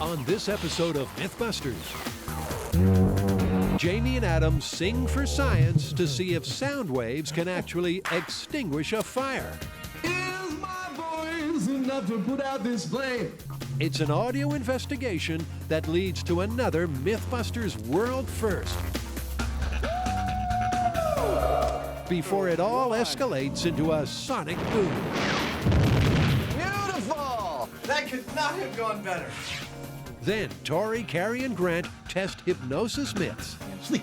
On this episode of MythBusters, Jamie and Adam sing for science to see if sound waves can actually extinguish a fire. Is my voice enough to put out this flame? It's an audio investigation that leads to another MythBusters world first. Before it all escalates into a sonic boom. Beautiful! That could not have gone better. Then Tori, Carrie, and Grant test hypnosis myths. Sleep.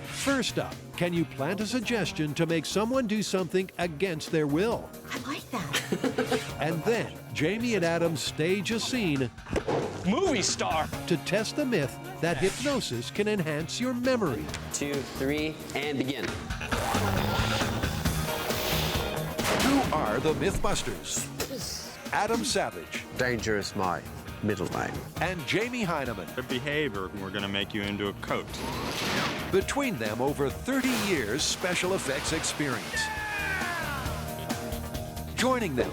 First up, can you plant a suggestion to make someone do something against their will? I like that. And then Jamie and Adam stage a scene Movie star! to test the myth that hypnosis can enhance your memory. 2, 3, and begin. Who are the MythBusters? Adam Savage Danger is my middle name. and Jamie Heineman. The behavior, we're going to make you into a coat. Between them, over 30 years special effects experience. Joining them,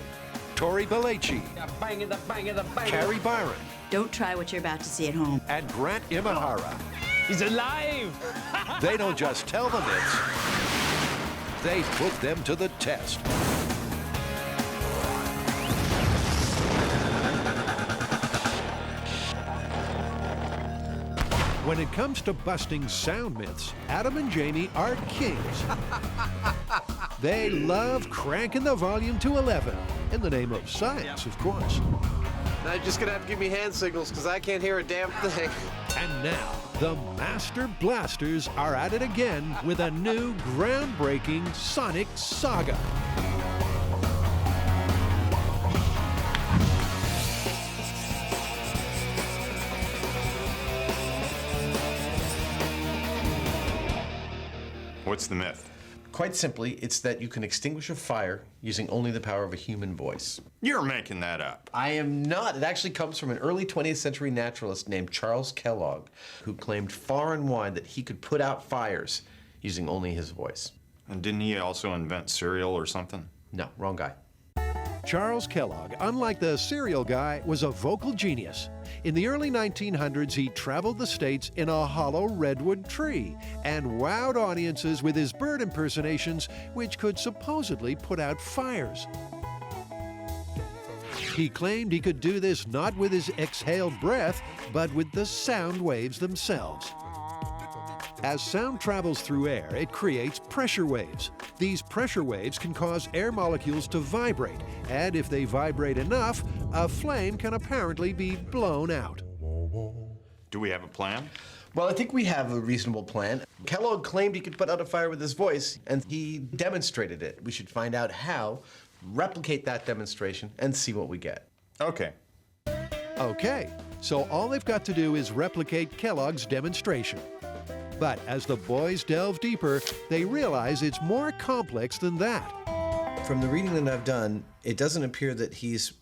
Tori Belleci, Carrie Byron, Don't try what you're about to see at home. and Grant Imahara. He's alive! They don't just tell the myths, they put them to the test. When it comes to busting sound myths, Adam and Jamie are kings. They love cranking the volume to 11, in the name of science, of course. Now you're just gonna have to give me hand signals because I can't hear a damn thing. And now, the Master Blasters are at it again with a new groundbreaking sonic saga. What's the myth? Quite simply, it's that you can extinguish a fire using only the power of a human voice. You're making that up. I am not. It actually comes from an early 20th century naturalist named Charles Kellogg, who claimed far and wide that he could put out fires using only his voice. And didn't he also invent cereal or something? No, wrong guy. Charles Kellogg, unlike the cereal guy, was a vocal genius. In the early 1900s, he traveled the states in a hollow redwood tree and wowed audiences with his bird impersonations, which could supposedly put out fires. He claimed he could do this not with his exhaled breath, but with the sound waves themselves. As sound travels through air, it creates pressure waves. These pressure waves can cause air molecules to vibrate, and if they vibrate enough, a flame can apparently be blown out. Do we have a plan? Well, I think we have a reasonable plan. Kellogg claimed he could put out a fire with his voice, and he demonstrated it. We should find out how, replicate that demonstration, and see what we get. Okay. Okay, so all they've got to do is replicate Kellogg's demonstration. But as the boys delve deeper, they realize it's more complex than that. From the reading that I've done, it doesn't appear that he's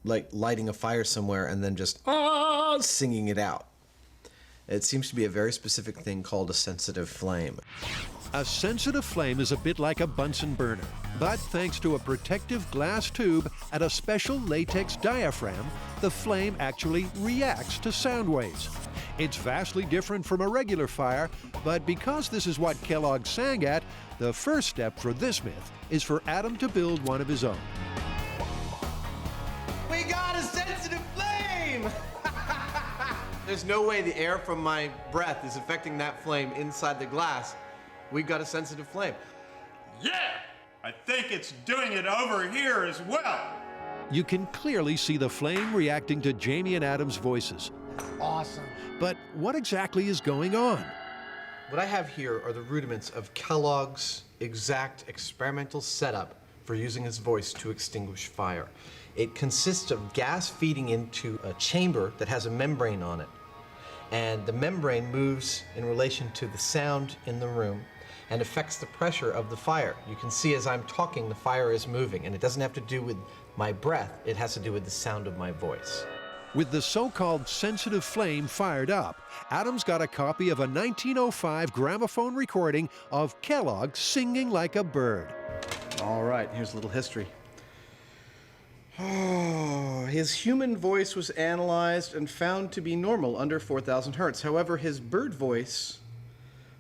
like lighting a fire somewhere and then just singing it out. It seems to be a very specific thing called a sensitive flame. A sensitive flame is a bit like a Bunsen burner, but thanks to a protective glass tube and a special latex diaphragm, the flame actually reacts to sound waves. It's vastly different from a regular fire, but because this is what Kellogg sang at, the first step for this myth is for Adam to build one of his own. We got a sensitive flame! There's no way the air from my breath is affecting that flame inside the glass. We've got a sensitive flame. Yeah! I think it's doing it over here as well. You can clearly see the flame reacting to Jamie and Adam's voices. Awesome. But what exactly is going on? What I have here are the rudiments of Kellogg's exact experimental setup for using his voice to extinguish fire. It consists of gas feeding into a chamber that has a membrane on it. And the membrane moves in relation to the sound in the room and affects the pressure of the fire. You can see as I'm talking, the fire is moving, and it doesn't have to do with my breath, it has to do with the sound of my voice. With the so-called sensitive flame fired up, Adam's got a copy of a 1905 gramophone recording of Kellogg singing like a bird. All right, here's a little history. Oh, his human voice was analyzed and found to be normal under 4,000 hertz. However, his bird voice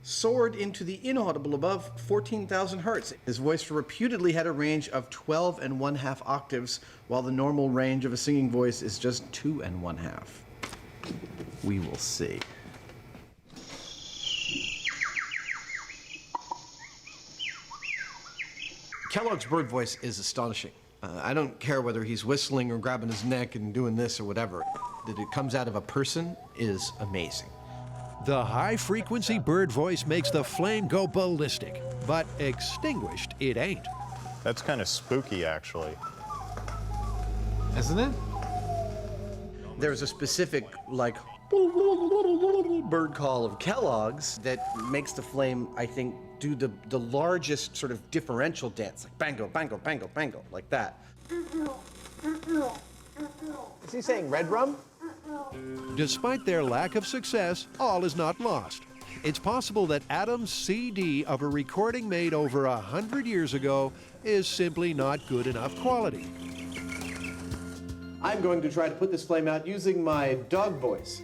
soared into the inaudible above 14,000 hertz. His voice reputedly had a range of 12½ octaves, while the normal range of a singing voice is just 2½ We will see. Kellogg's bird voice is astonishing. I don't care whether he's whistling or grabbing his neck and doing this or whatever. That it comes out of a person is amazing. The high-frequency bird voice makes the flame go ballistic, but extinguished it ain't. That's kind of spooky, actually. Isn't it? There's a specific, like, bird call of Kellogg's that makes the flame, I think, do the largest sort of differential dance, like bango, bango, bango, bango, like that. Is he saying red rum? Despite their lack of success, all is not lost. It's possible that Adam's CD of a recording made over 100 years ago is simply not good enough quality. I'm going to try to put this flame out using my dog voice.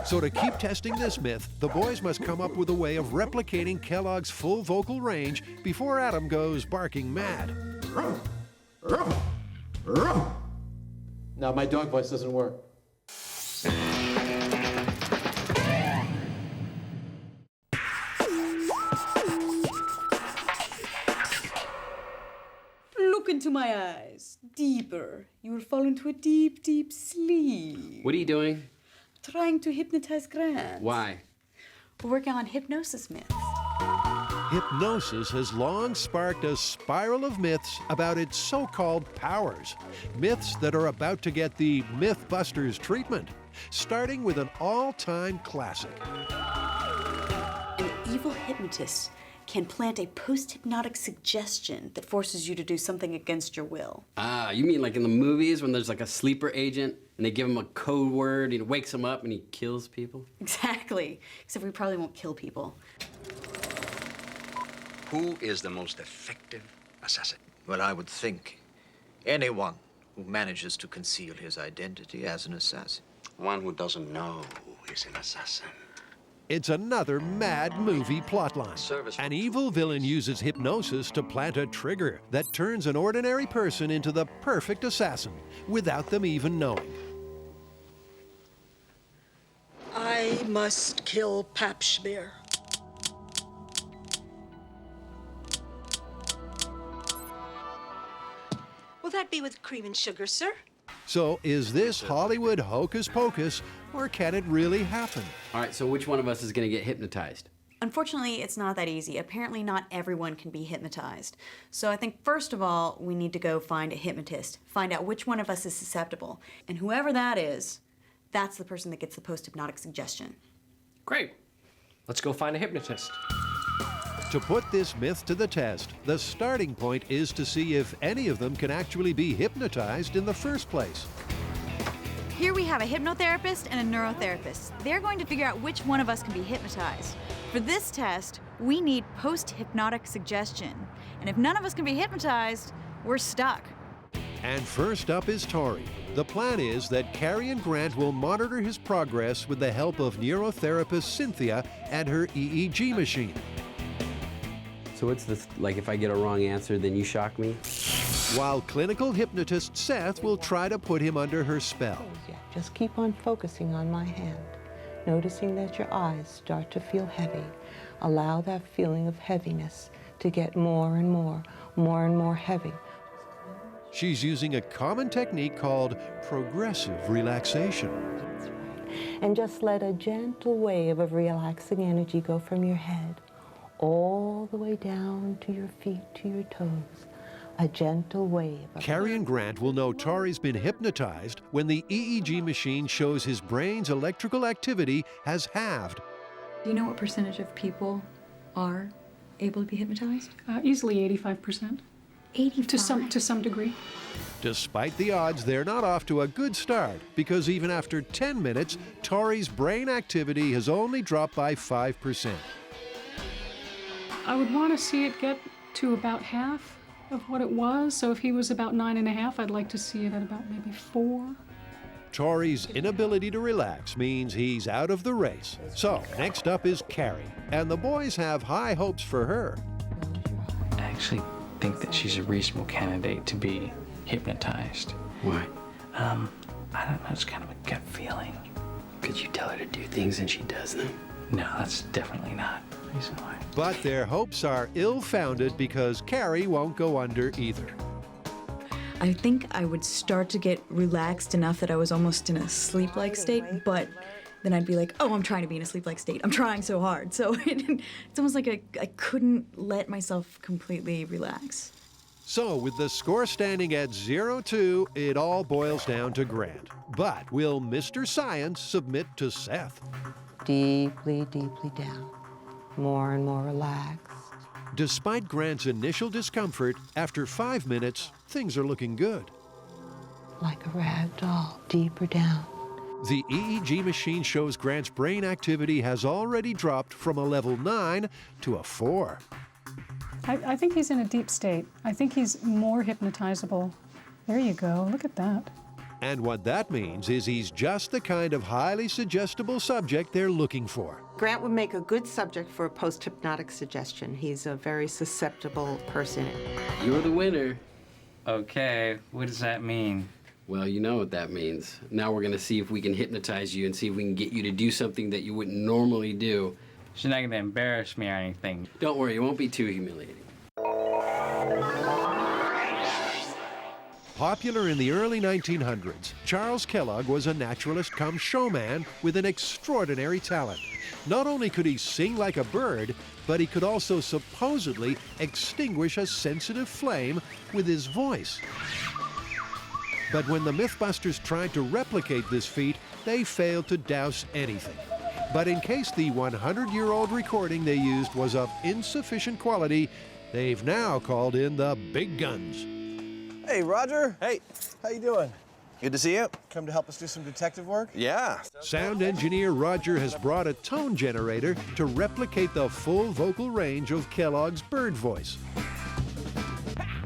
So to keep testing this myth, the boys must come up with a way of replicating Kellogg's full vocal range before Adam goes barking mad. No, my dog voice doesn't work. Look into my eyes. Deeper. You will fall into a deep, deep sleep. What are you doing? Trying to hypnotize Grant. Why? We're working on hypnosis myths. Hypnosis has long sparked a spiral of myths about its so-called powers. Myths that are about to get the MythBusters treatment, starting with an all-time classic. An evil hypnotist can plant a post-hypnotic suggestion that forces you to do something against your will. Ah, you mean like in the movies when there's like a sleeper agent and they give him a code word, he wakes him up and he kills people? Exactly. Except we probably won't kill people. Who is the most effective assassin? Well, I would think anyone who manages to conceal his identity as an assassin. One who doesn't know he's an assassin. It's another mad movie plotline. An evil villain uses hypnosis to plant a trigger that turns an ordinary person into the perfect assassin without them even knowing. I must kill Pap Schmier. Will that be with cream and sugar, sir? So is this Hollywood hocus pocus, or can it really happen? All right, so which one of us is going to get hypnotized? Unfortunately, it's not that easy. Apparently, not everyone can be hypnotized. So I think, first of all, we need to go find a hypnotist, find out which one of us is susceptible. And whoever that is, that's the person that gets the post-hypnotic suggestion. Great. Let's go find a hypnotist. To put this myth to the test, the starting point is to see if any of them can actually be hypnotized in the first place. Here we have a hypnotherapist and a neurotherapist. They're going to figure out which one of us can be hypnotized. For this test, we need post-hypnotic suggestion. And if none of us can be hypnotized, we're stuck. And first up is Tori. The plan is that Carrie and Grant will monitor his progress with the help of neurotherapist Cynthia and her EEG machine. So what's this, like if I get a wrong answer, then you shock me? While clinical hypnotist Seth will try to put him under her spell. Just keep on focusing on my hand, noticing that your eyes start to feel heavy. Allow that feeling of heaviness to get more and more heavy. She's using a common technique called progressive relaxation. That's right. And just let a gentle wave of relaxing energy go from your head all the way down to your feet, to your toes. A gentle wave. Carrie and Grant will know Tori's been hypnotized when the EEG machine shows his brain's electrical activity has halved. Do you know what percentage of people are able to be hypnotized? Easily 85%. 85? To some degree. Despite the odds, they're not off to a good start because even after 10 minutes, Tori's brain activity has only dropped by 5%. I would want to see it get to about half. of what it was. So if he was about 9.5, I'd like to see it at about maybe 4. Tori's inability to relax means he's out of the race. So next up is Carrie, and the boys have high hopes for her. I actually think that she's a reasonable candidate to be hypnotized. Why? I don't know, it's kind of a gut feeling. Could you tell her to do things and she does them? No, that's definitely not the reason why. But their hopes are ill-founded because Carrie won't go under either. I think I would start to get relaxed enough that I was almost in a sleep-like state, but then I'd be like, oh, I'm trying to be in a sleep-like state. I'm trying so hard. So it's almost like I couldn't let myself completely relax. So with the score standing at 0-2, it all boils down to Grant. But will Mr. Science submit to Seth? Deeply, deeply down. More and more relaxed. Despite Grant's initial discomfort, after 5 minutes, things are looking good. Like a rag doll, deeper down. The EEG machine shows Grant's brain activity has already dropped from a level 9 to a 4. I think he's in a deep state. I think he's more hypnotizable. There you go, look at that. And what that means is he's just the kind of highly suggestible subject they're looking for. Grant would make a good subject for a post-hypnotic suggestion. He's a very susceptible person. You're the winner. Okay, what does that mean? Well, you know what that means. Now we're gonna see if we can hypnotize you and see if we can get you to do something that you wouldn't normally do. She's not gonna embarrass me or anything. Don't worry, it won't be too humiliating. Popular in the early 1900s, Charles Kellogg was a naturalist come showman with an extraordinary talent. Not only could he sing like a bird, but he could also supposedly extinguish a sensitive flame with his voice. But when the MythBusters tried to replicate this feat, they failed to douse anything. But in case the 100-year-old recording they used was of insufficient quality, they've now called in the big guns. Hey, Roger. Hey, how you doing? Good to see you. Come to help us do some detective work? Yeah. Sound engineer Roger has brought a tone generator to replicate the full vocal range of Kellogg's bird voice.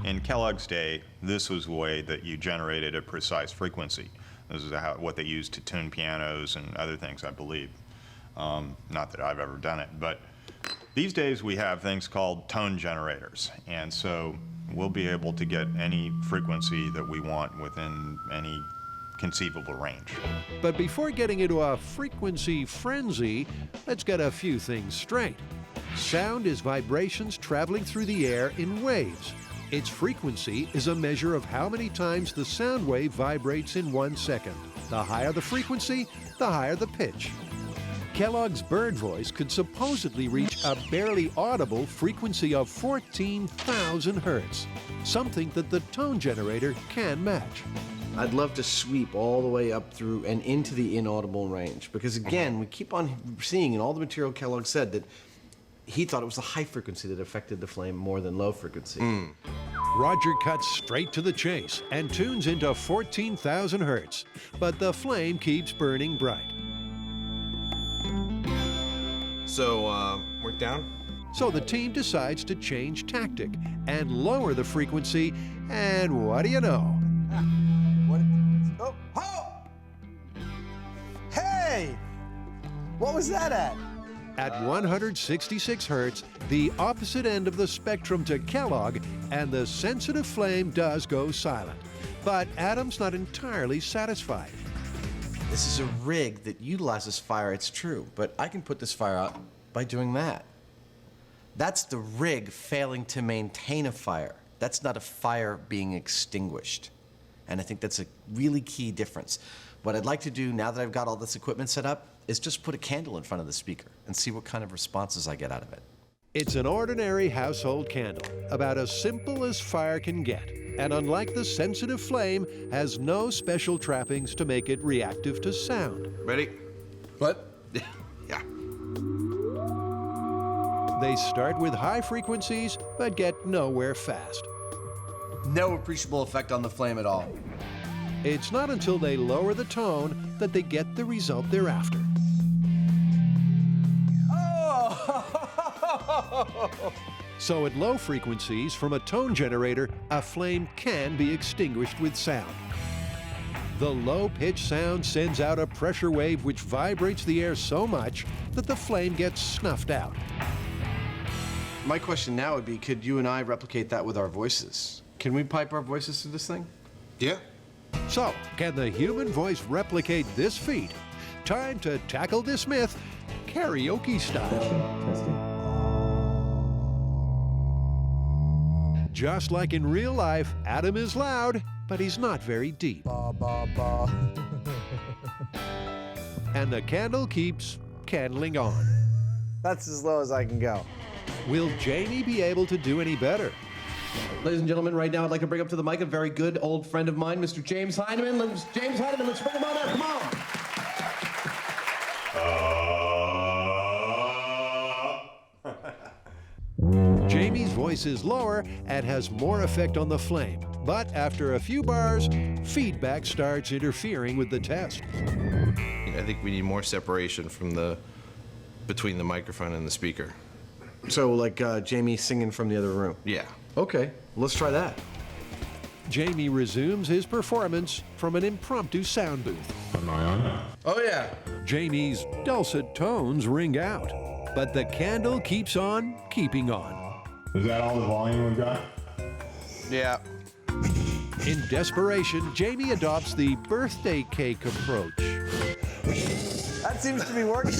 In Kellogg's day, this was the way that you generated a precise frequency. This is what they used to tune pianos and other things, I believe. Not that I've ever done it, but these days we have things called tone generators, and so we'll be able to get any frequency that we want within any conceivable range. But before getting into a frequency frenzy, let's get a few things straight. Sound is vibrations traveling through the air in waves. Its frequency is a measure of how many times the sound wave vibrates in 1 second. The higher the frequency, the higher the pitch. Kellogg's bird voice could supposedly reach a barely audible frequency of 14,000 hertz, something that the tone generator can match. I'd love to sweep all the way up through and into the inaudible range, because again, we keep on seeing in all the material Kellogg said that he thought it was the high frequency that affected the flame more than low frequency. Roger cuts straight to the chase and tunes into 14,000 hertz, but the flame keeps burning bright. So, work down? So the team decides to change tactic and lower the frequency, and what do you know? Hey! What was that at? At 166 hertz, the opposite end of the spectrum to Kellogg, and the sensitive flame does go silent. But Adam's not entirely satisfied. This is a rig that utilizes fire, it's true, but I can put this fire out by doing that. That's the rig failing to maintain a fire. That's not a fire being extinguished. And I think that's a really key difference. What I'd like to do now that I've got all this equipment set up is just put a candle in front of the speaker and see what kind of responses I get out of it. It's an ordinary household candle, about as simple as fire can get, and unlike the sensitive flame, has no special trappings to make it reactive to sound. Ready? What? Yeah. They start with high frequencies, but get nowhere fast. No appreciable effect on the flame at all. It's not until they lower the tone that they get the result they're after. So at low frequencies from a tone generator, a flame can be extinguished with sound. The low-pitched sound sends out a pressure wave which vibrates the air so much that the flame gets snuffed out. My question now would be, could you and I replicate that with our voices? Can we pipe our voices through this thing? Yeah. So, can the human voice replicate this feat? Time to tackle this myth karaoke style. Just like in real life, Adam is loud, but he's not very deep. And the candle keeps candling on. That's as low as I can go. Will Jamie be able to do any better? Ladies and gentlemen, right now I'd like to bring up to the mic a very good old friend of mine, Mr. James Heineman. Let's bring him on up, come on. Jamie's voice is lower and has more effect on the flame. But after a few bars, feedback starts interfering with the test. I think we need more separation from between the microphone and the speaker. So like Jamie singing from the other room? Yeah. Okay, let's try that. Jamie resumes his performance from an impromptu sound booth. Am I on? Oh yeah. Jamie's dulcet tones ring out, but the candle keeps on keeping on. Is that all the volume we've got? Yeah. In desperation, Jamie adopts the birthday cake approach. That seems to be working.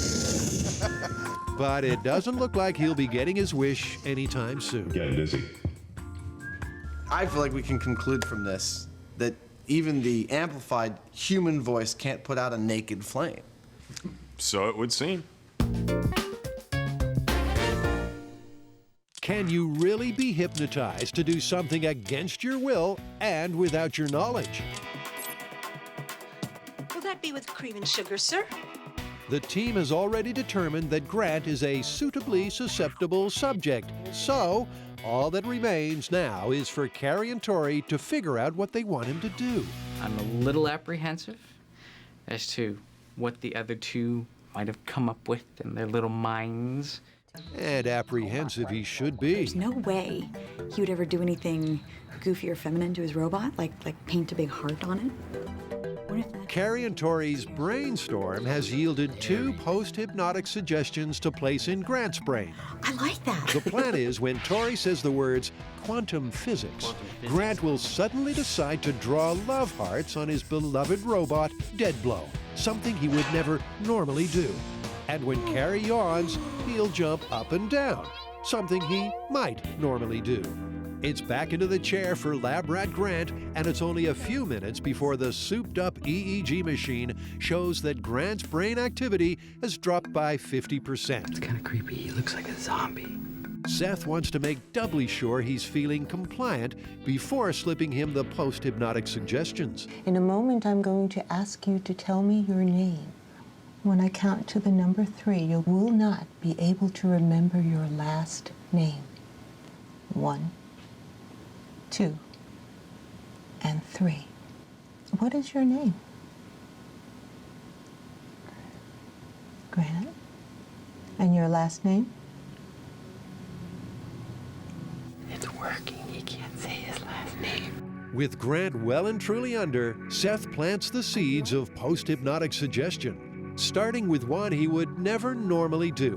But it doesn't look like he'll be getting his wish anytime soon. Getting dizzy. I feel like we can conclude from this that even the amplified human voice can't put out a naked flame. So it would seem. Can you really be hypnotized to do something against your will and without your knowledge? Will that be with cream and sugar, sir? The team has already determined that Grant is a suitably susceptible subject. So, all that remains now is for Carrie and Tori to figure out what they want him to do. I'm a little apprehensive as to what the other two might have come up with in their little minds. And apprehensive he should be. There's no way he would ever do anything goofy or feminine to his robot, like paint a big heart on it. What if that... Carrie and Tori's brainstorm has yielded 2 post-hypnotic suggestions to place in Grant's brain. I like that. The plan is when Tori says the words quantum physics, Grant will suddenly decide to draw love hearts on his beloved robot, Deadblow, something he would never normally do. And when Carrie yawns, he'll jump up and down, something he might normally do. It's back into the chair for Lab Rat Grant, and it's only a few minutes before the souped-up EEG machine shows that Grant's brain activity has dropped by 50%. It's kind of creepy. He looks like a zombie. Seth wants to make doubly sure he's feeling compliant before slipping him the post-hypnotic suggestions. In a moment, I'm going to ask you to tell me your name. When I count to the number 3, you will not be able to remember your last name. 1, 2, and 3. What is your name? Grant? And your last name? It's working. He can't say his last name. With Grant well and truly under, Seth plants the seeds of post-hypnotic suggestion, starting with one he would never normally do.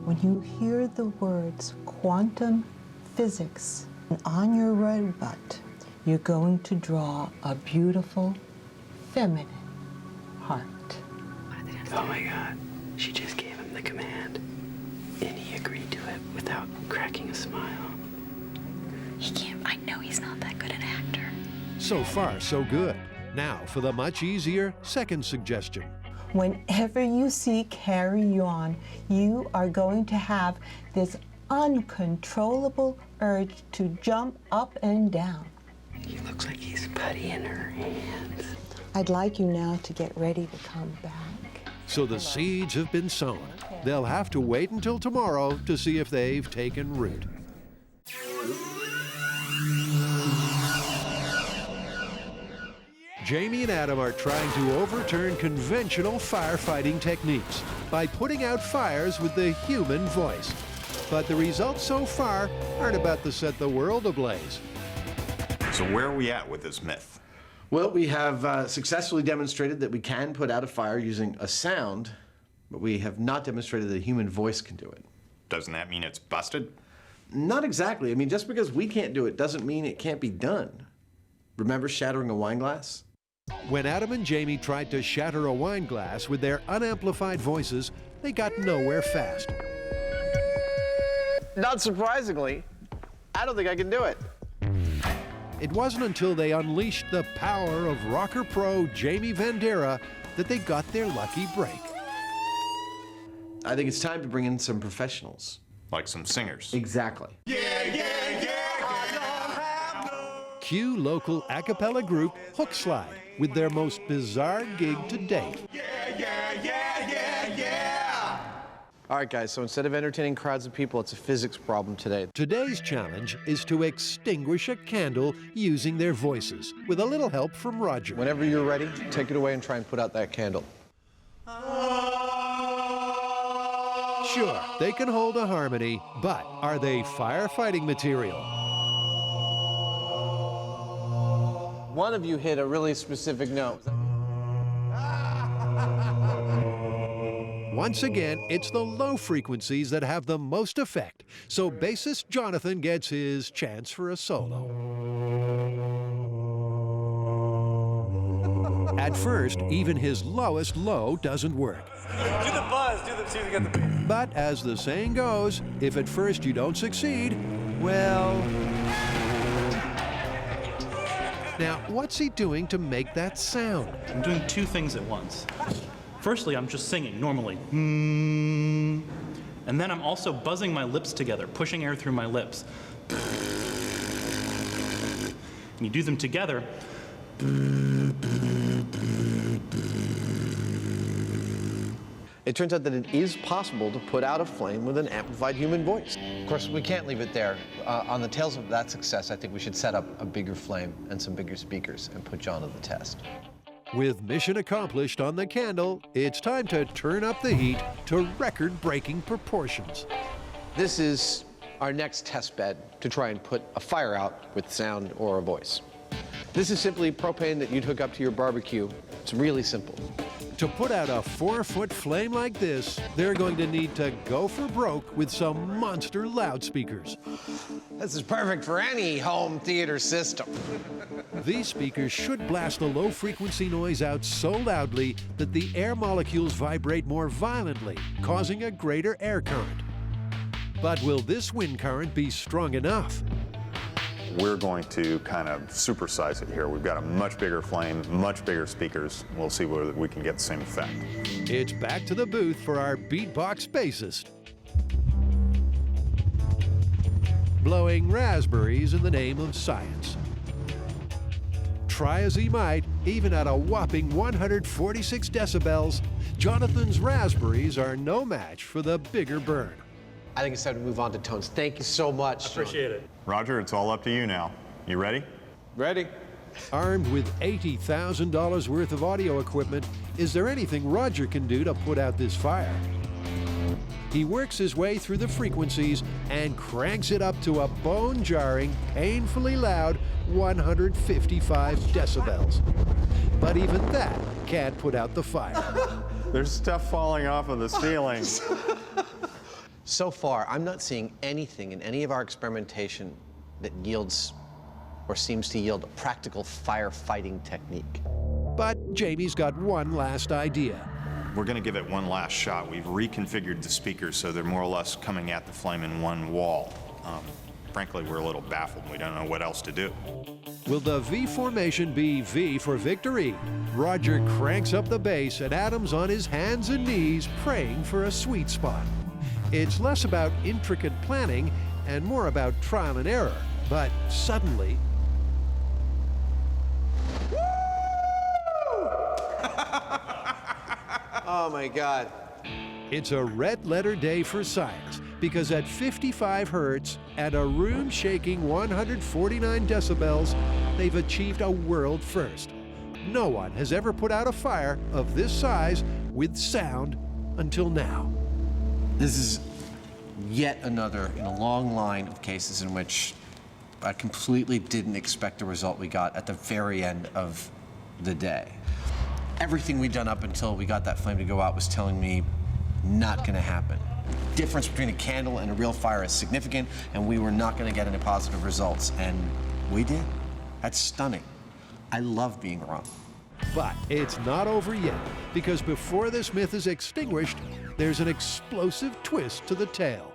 When you hear the words quantum physics on your robot, you're going to draw a beautiful, feminine heart. Oh my God. She just gave him the command, and he agreed to it without cracking a smile. He can't. I know he's not that good an actor. So far, so good. Now for the much easier second suggestion. Whenever you see Carrie yawn, you are going to have this uncontrollable urge to jump up and down. He looks like he's putty in her hands. I'd like you now to get ready to come back. So the seeds have been sown. They'll have to wait until tomorrow to see if they've taken root. Jamie and Adam are trying to overturn conventional firefighting techniques by putting out fires with the human voice. But the results so far aren't about to set the world ablaze. So where are we at with this myth? Well, we have successfully demonstrated that we can put out a fire using a sound, but we have not demonstrated that a human voice can do it. Doesn't that mean it's busted? Not exactly. I mean, just because we can't do it doesn't mean it can't be done. Remember shattering a wine glass? When Adam and Jamie tried to shatter a wine glass with their unamplified voices, they got nowhere fast. Not surprisingly, I don't think I can do it. It wasn't until they unleashed the power of rocker pro Jamie Vandera that they got their lucky break. I think it's time to bring in some professionals. Like some singers. Exactly. Cue local a cappella group Hookslide with their most bizarre gig to date. All right, guys, so instead of entertaining crowds of people, it's a physics problem today. Today's challenge is to extinguish a candle using their voices, with a little help from Roger. Whenever you're ready, take it away and try and put out that candle. Sure, they can hold a harmony, but are they firefighting material? One of you hit a really specific note. Once again, it's the low frequencies that have the most effect, so bassist Jonathan gets his chance for a solo. At first, even his lowest low doesn't work. Do the buzz, see if you get the beat. But as the saying goes, if at first you don't succeed, well... Now, what's he doing to make that sound? I'm doing two things at once. Firstly, I'm just singing normally. And then I'm also buzzing my lips together, pushing air through my lips. And you do them together. It turns out that it is possible to put out a flame with an amplified human voice. Of course, we can't leave it there. On the tails of that success, I think we should set up a bigger flame and some bigger speakers and put John to the test. With mission accomplished on the candle, it's time to turn up the heat to record-breaking proportions. This is our next test bed to try and put a fire out with sound or a voice. This is simply propane that you'd hook up to your barbecue. It's really simple. To put out a 4-foot flame like this, they're going to need to go for broke with some monster loudspeakers. This is perfect for any home theater system. These speakers should blast the low-frequency noise out so loudly that the air molecules vibrate more violently, causing a greater air current. But will this wind current be strong enough? We're going to kind of supersize it here. We've got a much bigger flame, much bigger speakers. We'll see whether we can get the same effect. It's back to the booth for our beatbox bassist. Blowing raspberries in the name of science. Try as he might, even at a whopping 146 decibels, Jonathan's raspberries are no match for the bigger burn. I think it's time to move on to tones. Thank you so much. Appreciate it. Roger, it's all up to you now. You ready? Ready. Armed with $80,000 worth of audio equipment, is there anything Roger can do to put out this fire? He works his way through the frequencies and cranks it up to a bone-jarring, painfully loud 155 decibels. But even that can't put out the fire. There's stuff falling off of the ceiling. So far, I'm not seeing anything in any of our experimentation that yields or seems to yield a practical firefighting technique. But Jamie's got one last idea. We're going to give it one last shot. We've reconfigured the speakers so they're more or less coming at the flame in one wall. Frankly, we're a little baffled. We don't know what else to do. Will the V formation be V for victory? Roger cranks up the bass and Adam's on his hands and knees praying for a sweet spot. It's less about intricate planning and more about trial and error. But suddenly... Oh my God. It's a red-letter day for science, because at 55 hertz and a room-shaking 149 decibels, they've achieved a world first. No one has ever put out a fire of this size with sound until now. This is yet another in a long line of cases in which I completely didn't expect the result we got at the very end of the day. Everything we'd done up until we got that flame to go out was telling me not going to happen. Difference between a candle and a real fire is significant, and we were not going to get any positive results, and we did. That's stunning. I love being wrong. But it's not over yet, because before this myth is extinguished, there's an explosive twist to the tale.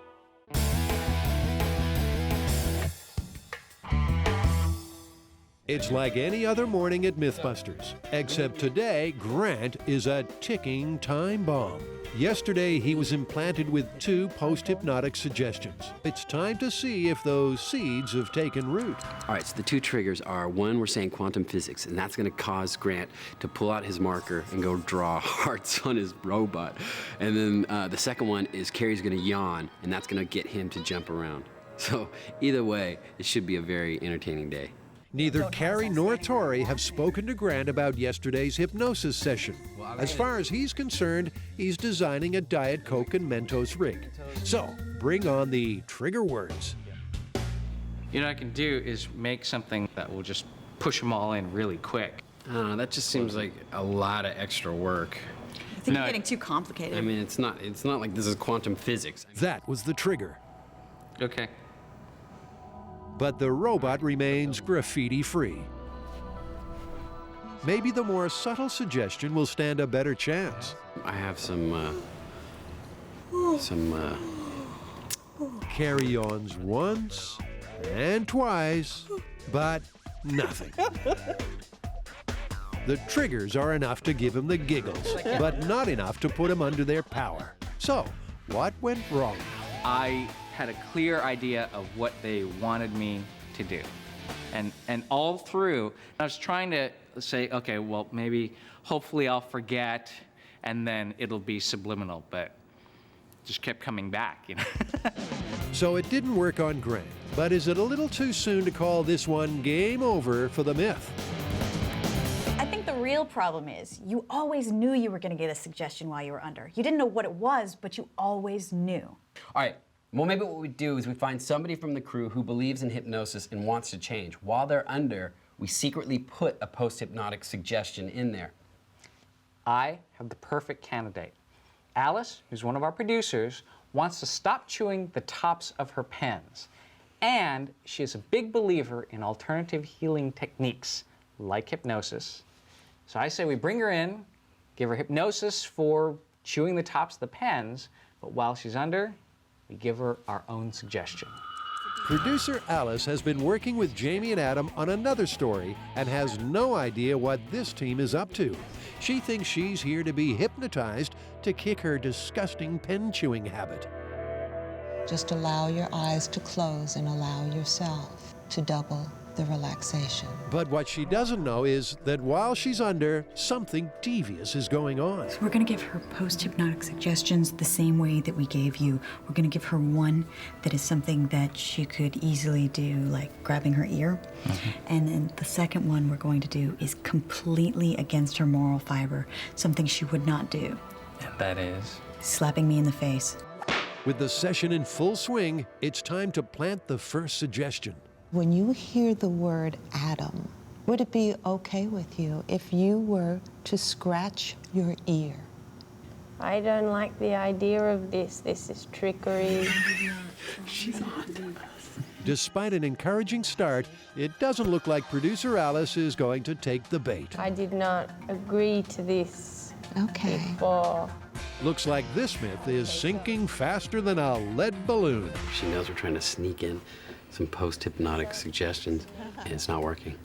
It's like any other morning at MythBusters, except today Grant is a ticking time bomb. Yesterday he was implanted with 2 post-hypnotic suggestions. It's time to see if those seeds have taken root. All right, so the 2 triggers are, one, we're saying quantum physics, and that's going to cause Grant to pull out his marker and go draw hearts on his robot. And then the second one is Carrie's going to yawn, and that's going to get him to jump around. So either way, it should be a very entertaining day. Neither Carrie nor Tori have spoken to Grant about yesterday's hypnosis session. As far as he's concerned, he's designing a Diet Coke and Mentos rig. So, bring on the trigger words. You know what I can do is make something that will just push them all in really quick. That just seems like a lot of extra work. I think you're getting too complicated. I mean, it's not like this is quantum physics. That was the trigger. Okay. But the robot remains graffiti-free. Maybe the more subtle suggestion will stand a better chance. I have some carry-ons once and twice, but nothing. The triggers are enough to give him the giggles, but not enough to put him under their power. So, what went wrong? I had a clear idea of what they wanted me to do. And all through, I was trying to say, okay, well, maybe, hopefully I'll forget, and then it'll be subliminal, but it just kept coming back, you know? So it didn't work on Grant, but is it a little too soon to call this one game over for the myth? I think the real problem is you always knew you were going to get a suggestion while you were under. You didn't know what it was, but you always knew. All right. Well, maybe what we do is we find somebody from the crew who believes in hypnosis and wants to change. While they're under, we secretly put a post-hypnotic suggestion in there. I have the perfect candidate. Alice, who's one of our producers, wants to stop chewing the tops of her pens. And she is a big believer in alternative healing techniques, like hypnosis. So I say we bring her in, give her hypnosis for chewing the tops of the pens, but while she's under, we give her our own suggestion. Producer Alice has been working with Jamie and Adam on another story and has no idea what this team is up to. She thinks she's here to be hypnotized to kick her disgusting pen-chewing habit. Just allow your eyes to close and allow yourself to double the relaxation. But what she doesn't know is that while she's under, something devious is going on. So we're going to give her post-hypnotic suggestions the same way that we gave you. We're going to give her one that is something that she could easily do, like grabbing her ear. And then the second one we're going to do is completely against her moral fiber, something she would not do. And that is? Slapping me in the face. With the session in full swing, it's time to plant the first suggestion. When you hear the word Adam, would it be okay with you if you were to scratch your ear? I don't like the idea of this. This is trickery. She's on to us. Despite an encouraging start, it doesn't look like producer Alice is going to take the bait. I did not agree to this before. Looks like this myth is sinking faster than a lead balloon. She knows we're trying to sneak in some post-hypnotic suggestions, and it's not working.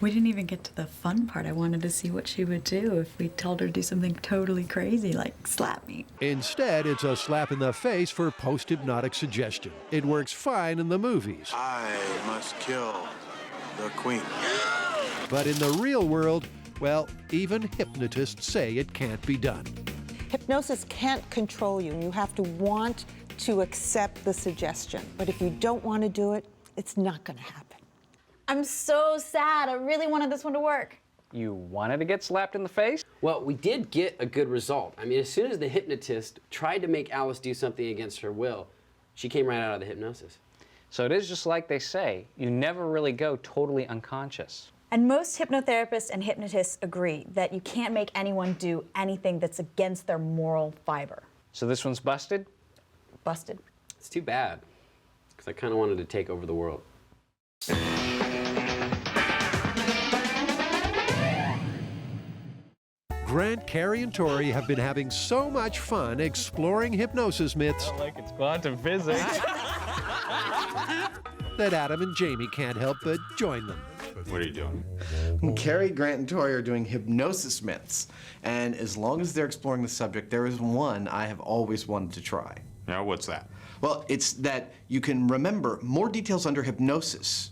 We didn't even get to the fun part. I wanted to see what she would do if we told her to do something totally crazy, like slap me. Instead, it's a slap in the face for post-hypnotic suggestion. It works fine in the movies. I must kill the queen. But in the real world, well, even hypnotists say it can't be done. Hypnosis can't control you. You have to want to accept the suggestion. But if you don't want to do it, it's not going to happen. I'm so sad. I really wanted this one to work. You wanted to get slapped in the face? Well, we did get a good result. I mean, as soon as the hypnotist tried to make Alice do something against her will, She came right out of the hypnosis. So it is just like they say, you never really go totally unconscious. And most hypnotherapists and hypnotists agree that you can't make anyone do anything that's against their moral fiber. So this one's busted? Busted. It's too bad, because I kind of wanted to take over the world. Grant, Carrie, and Tori have been having so much fun exploring hypnosis myths Like it's quantum physics. that Adam and Jamie can't help but join them. What are you doing? Carrie, Grant, and Tori are doing hypnosis myths. And as long as they're exploring the subject, there is one I have always wanted to try. Now, what's that? Well, it's that you can remember more details under hypnosis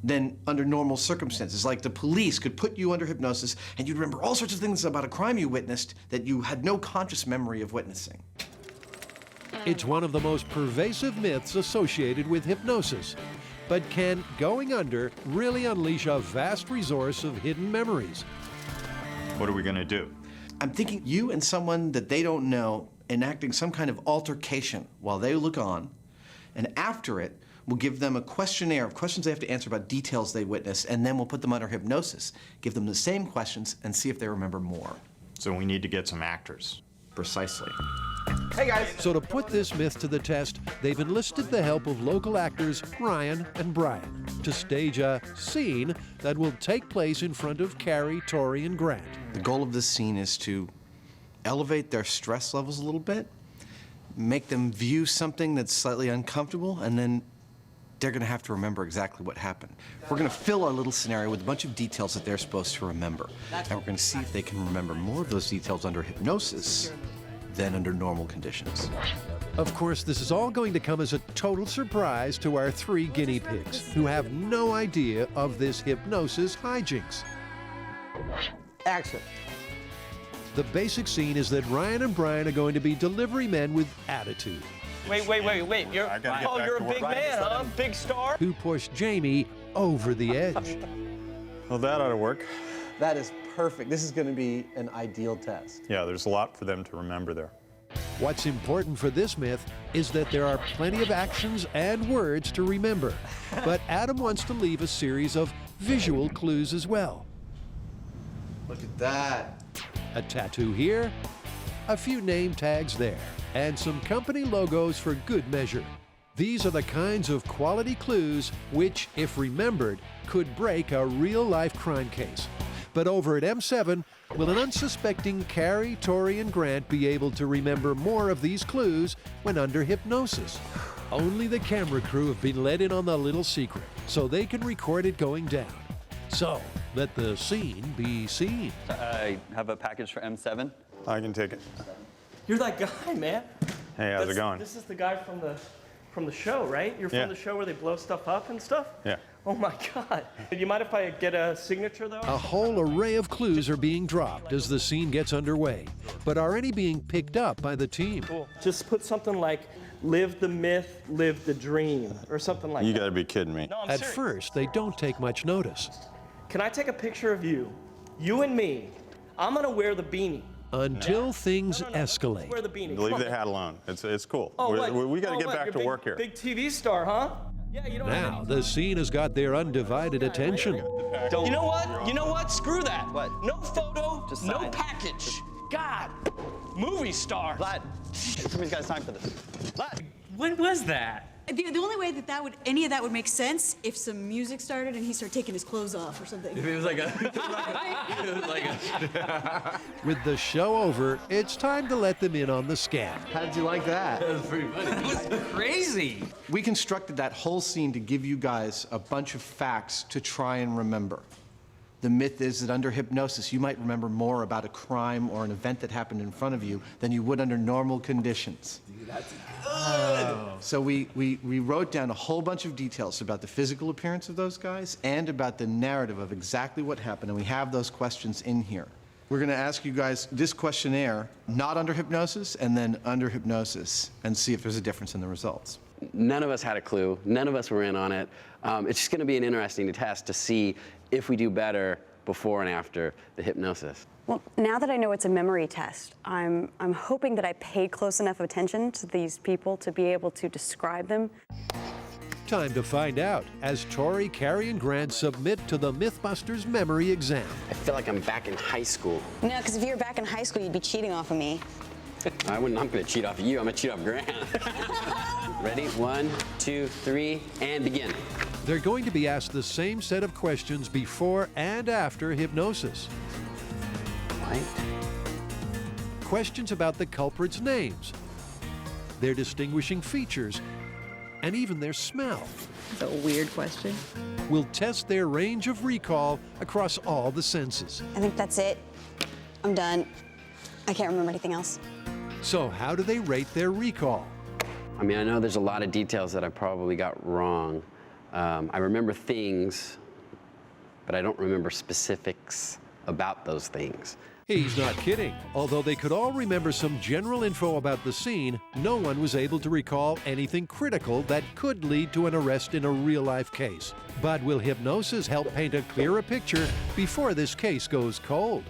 than under normal circumstances. Like the police could put you under hypnosis and you'd remember all sorts of things about a crime you witnessed that you had no conscious memory of witnessing. It's one of the most pervasive myths associated with hypnosis. But can going under really unleash a vast resource of hidden memories? What are we going to do? I'm thinking you and someone that they don't know enacting some kind of altercation while they look on, and after it, we'll give them a questionnaire of questions they have to answer about details they witnessed, and then we'll put them under hypnosis, give them the same questions, and see if they remember more. So we need to get some actors. Precisely. Hey, guys. So to put this myth to the test, they've enlisted the help of local actors Ryan and Brian to stage a scene that will take place in front of Carrie, Tori, and Grant. The goal of this scene is to elevate their stress levels a little bit, make them view something that's slightly uncomfortable, and then they're going to have to remember exactly what happened. We're going to fill our little scenario with a bunch of details that they're supposed to remember. And we're going to see if they can remember more of those details under hypnosis than under normal conditions. Of course, this is all going to come as a total surprise to our 3 guinea pigs, who have no idea of this hypnosis hijinks. Action. The basic scene is that Ryan and Brian are going to be delivery men with attitude, Wait. You're a big man, huh? Big star? who push Jamie over the edge. Well, that ought to work. That is perfect. This is going to be an ideal test. Yeah, there's a lot for them to remember there. What's important for this myth is that there are plenty of actions and words to remember, but Adam wants to leave a series of visual clues as well. Look at that. A tattoo here, a few name tags there, and some company logos for good measure. These are the kinds of quality clues which, if remembered, could break a real-life crime case. But over at M7, will an unsuspecting Carrie, Tori, and Grant be able to remember more of these clues when under hypnosis? Only the camera crew have been let in on the little secret, so they can record it going down. So, let the scene be seen. I have a package for M7. I can take it. You're that guy, man. Hey, how's it going? This is the guy from the show, right? You're from the show where they blow stuff up and stuff? Yeah. Oh my God. Do you mind if I get a signature though? A whole array of clues are being dropped as the scene gets underway, but are any being picked up by the team? Cool. Just put something like, live the myth, live the dream, or something like that. You gotta be kidding me. No, I'm At serious. first, they don't take much notice. Can I take a picture of you and me? I'm gonna wear the beanie. Until things escalate. Wear the beanie. Leave the hat alone. It's cool. Oh, what? We gotta get What? back You're to work here. Big TV star, huh? Yeah, you don't Now, the scene has got their undivided attention. You know what? You know what? Screw that. What? No photo, Just no sign. package. God, movie star. Vlad, somebody's got time for this. Vlad. When was that? The only way that any of that would make sense if some music started and he started taking his clothes off or something. If it was like a... With the show over, it's time to let them in on the scam. How did you like that? That was pretty funny. It was crazy. We constructed that whole scene to give you guys a bunch of facts to try and remember. The myth is that under hypnosis, you might remember more about a crime or an event that happened in front of you than you would under normal conditions. That's So we wrote down a whole bunch of details about the physical appearance of those guys and about the narrative of exactly what happened, and we have those questions in here. We're going to ask you guys this questionnaire, not under hypnosis, and then under hypnosis, and see if there's a difference in the results. None of us had a clue. None of us were in on it. It's just going to be an interesting test to see if we do better before and after the hypnosis. Well, now that I know it's a memory test, I'm hoping that I paid close enough attention to these people to be able to describe them. Time to find out as Tori, Carrie, and Grant submit to the MythBusters memory exam. I feel like I'm back in high school. No, because if you were back in high school, you'd be cheating off of me. I'm going to cheat off of you. I'm going to cheat off Grant. Ready? 1, 2, 3, and begin. They're going to be asked the same set of questions before and after hypnosis. Right. Questions about the culprits' names, their distinguishing features, and even their smell. That's a weird question. Will test their range of recall across all the senses. I think that's it. I'm done. I can't remember anything else. So how do they rate their recall? I mean, I know there's a lot of details that I probably got wrong. I remember things, but I don't remember specifics about those things. He's not kidding. Although they could all remember some general info about the scene, no one was able to recall anything critical that could lead to an arrest in a real-life case. But will hypnosis help paint a clearer picture before this case goes cold?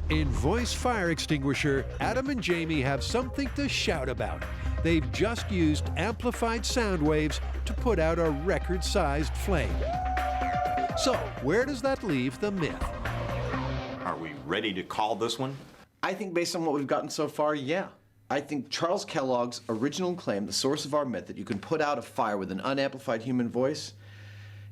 In Voice Fire Extinguisher, Adam and Jamie have something to shout about. They've just used amplified sound waves to put out a record-sized flame. So, where does that leave the myth? Are we ready to call this one? I think based on what we've gotten so far, yeah. I think Charles Kellogg's original claim, the source of our myth, that you can put out a fire with an unamplified human voice,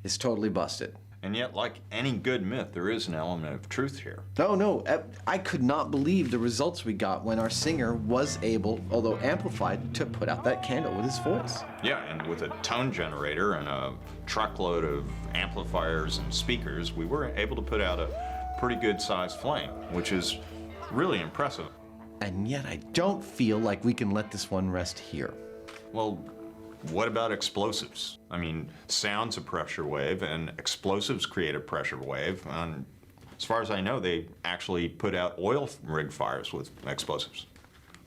is totally busted. And yet, like any good myth, there is an element of truth here. No, I could not believe the results we got when our singer was able, although amplified, to put out that candle with his voice. Yeah, and with a tone generator and a truckload of amplifiers and speakers, we were able to put out a pretty good-sized flame, which is really impressive. And yet I don't feel like we can let this one rest here. Well, what about explosives? I mean, sound's a pressure wave, and explosives create a pressure wave. And as far as I know, they actually put out oil rig fires with explosives.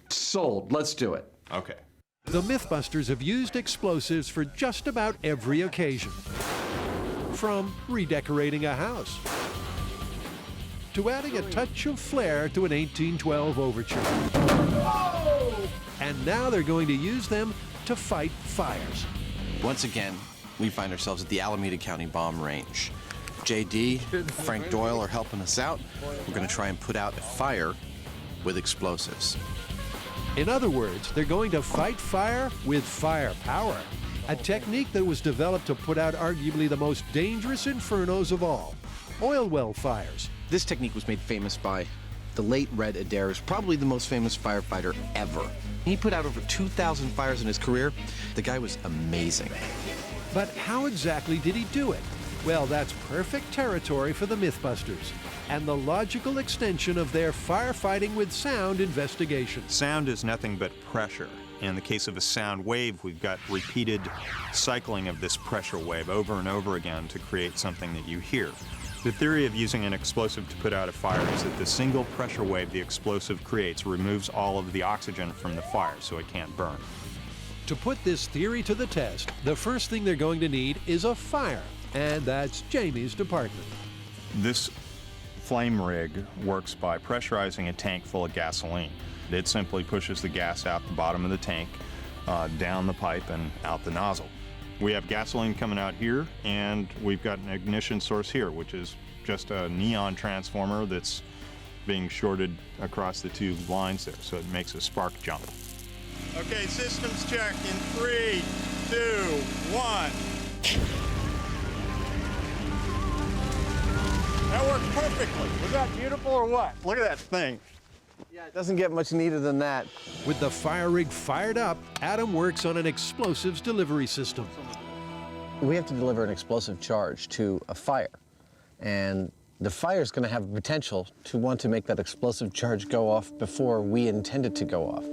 Sold. Let's do it. Okay. The MythBusters have used explosives for just about every occasion. From redecorating a house to adding a touch of flair to an 1812 overture. And now they're going to use them to fight fires. Once again, we find ourselves at the Alameda County Bomb Range. JD, Frank Doyle are helping us out. We're going to try and put out a fire with explosives. In other words, they're going to fight fire with firepower, a technique that was developed to put out arguably the most dangerous infernos of all, oil well fires. This technique was made famous by the late Red Adair's, probably the most famous firefighter ever. He put out over 2,000 fires in his career. The guy was amazing. But how exactly did he do it? Well, that's perfect territory for the MythBusters and the logical extension of their firefighting with sound investigation. Sound is nothing but pressure. In the case of a sound wave, we've got repeated cycling of this pressure wave over and over again to create something that you hear. The theory of using an explosive to put out a fire is that the single pressure wave the explosive creates removes all of the oxygen from the fire so it can't burn. To put this theory to the test, the first thing they're going to need is a fire, and that's Jamie's department. This flame rig works by pressurizing a tank full of gasoline. It simply pushes the gas out the bottom of the tank, down the pipe and out the nozzle. We have gasoline coming out here, and we've got an ignition source here, which is just a neon transformer that's being shorted across the two lines there, so it makes a spark jump. Okay, systems check in 3, 2, 1. That worked perfectly. Was that beautiful or what? Look at that thing. Yeah, it doesn't get much neater than that. With the fire rig fired up, Adam works on an explosives delivery system. We have to deliver an explosive charge to a fire, and the fire is going to have a potential to want to make that explosive charge go off before we intend it to go off.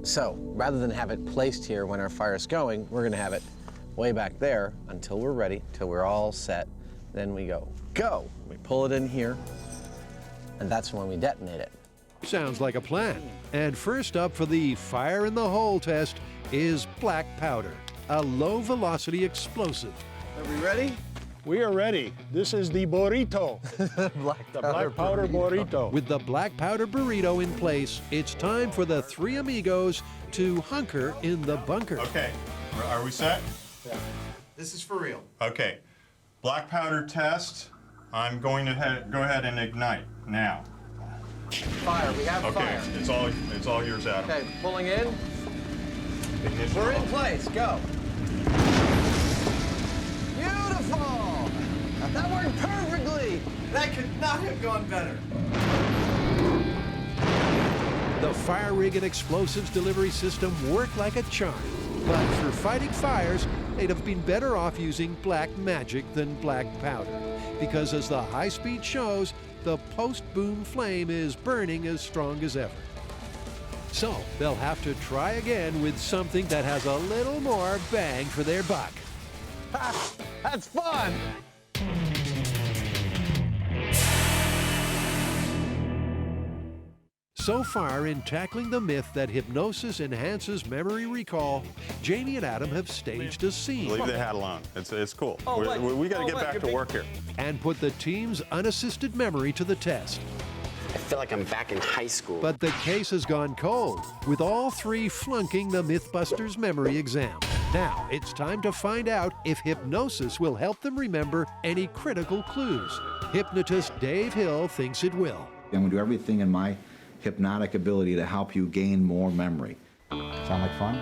So rather than have it placed here when our fire is going, we're going to have it way back there until we're ready, till we're all set. Then we go. We pull it in here, and that's when we detonate it. Sounds like a plan. And first up for the fire in the hole test is black powder. a low-velocity explosive. Are we ready? We are ready. This is the burrito. The black powder burrito. With the black powder burrito in place, it's time for the three amigos to hunker in the bunker. Okay, are we set? Yeah. This is for real. Okay, black powder test. I'm going to go ahead and ignite now. Fire, we have fire. Okay, it's all yours, Adam. Okay, pulling in. Ignition. We're in place, go. Beautiful! That worked perfectly! That could not have gone better. The fire rig and explosives delivery system work like a charm. But for fighting fires, they'd have been better off using black magic than black powder. Because as the high speed shows, the post-boom flame is burning as strong as ever. So they'll have to try again with something that has a little more bang for their buck. Ha! That's fun! So far in tackling the myth that hypnosis enhances memory recall, Janie and Adam have staged a scene. Leave the hat alone. It's cool. We got to get back to work here. And put the team's unassisted memory to the test. I feel like I'm back in high school. But the case has gone cold, with all three flunking the MythBusters memory exam. Now, it's time to find out if hypnosis will help them remember any critical clues. Hypnotist Dave Hill thinks it will. I'm going to do everything in my hypnotic ability to help you gain more memory. Sound like fun?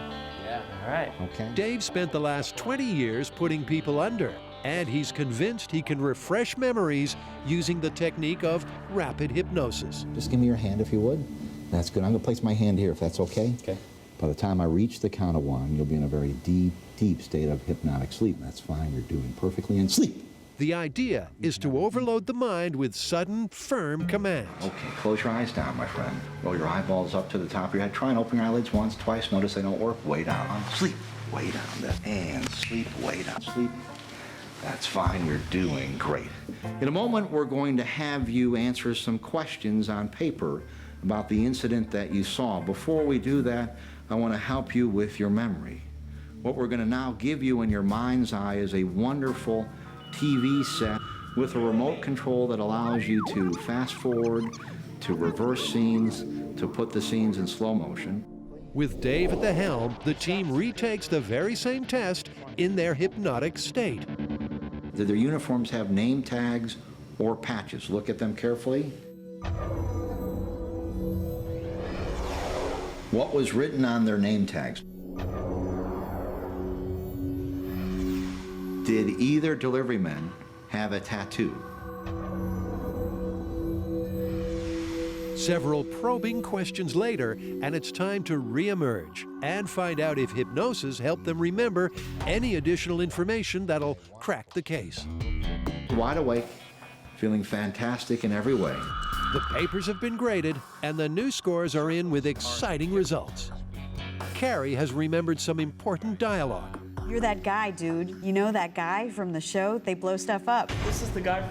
Yeah, all right. Okay. Dave spent the last 20 years putting people under, and he's convinced he can refresh memories using the technique of rapid hypnosis. Just give me your hand if you would. That's good. I'm going to place my hand here if that's okay. Okay. By the time I reach the count of one, you'll be in a very deep, deep state of hypnotic sleep. That's fine. You're doing perfectly in sleep. The idea is to overload the mind with sudden, firm commands. Okay, close your eyes down, my friend. Roll your eyeballs up to the top of your head. Try and open your eyelids once, twice. Notice they don't work. Way down. Sleep. Way down. And sleep. Way down. Sleep. That's fine. You're doing great. In a moment, we're going to have you answer some questions on paper about the incident that you saw. Before we do that, I want to help you with your memory. What we're going to now give you in your mind's eye is a wonderful TV set with a remote control that allows you to fast forward, to reverse scenes, to put the scenes in slow motion. With Dave at the helm, the team retakes the very same test in their hypnotic state. Do their uniforms have name tags or patches? Look at them carefully. What was written on their name tags? Did either delivery man have a tattoo? Several probing questions later, and it's time to re-emerge and find out if hypnosis helped them remember any additional information that'll crack the case. Wide awake, feeling fantastic in every way. The papers have been graded, and the new scores are in with exciting results. Carrie has remembered some important dialogue. You're that guy, dude. You know that guy from the show? They blow stuff up. This is the guy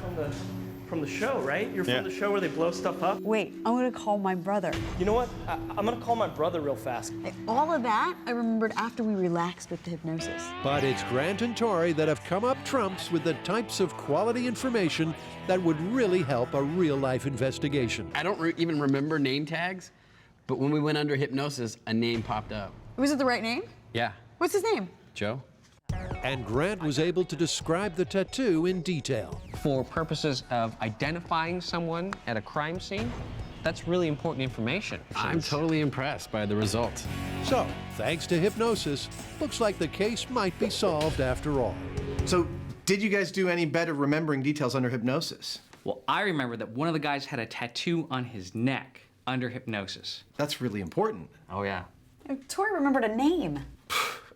from the show, right? You're from the show where they blow stuff up? Wait, I'm gonna call my brother. You know what? I'm gonna call my brother real fast. All of that I remembered after we relaxed with the hypnosis. But it's Grant and Tori that have come up trumps with the types of quality information that would really help a real-life investigation. I don't even remember name tags, but when we went under hypnosis, a name popped up. Was it the right name? Yeah. What's his name? Joe? And Grant was able to describe the tattoo in detail. For purposes of identifying someone at a crime scene, that's really important information. I'm totally impressed by the results. So, thanks to hypnosis, looks like the case might be solved after all. So, did you guys do any better remembering details under hypnosis? Well, I remember that one of the guys had a tattoo on his neck under hypnosis. That's really important. Oh, yeah. Tori remembered a name.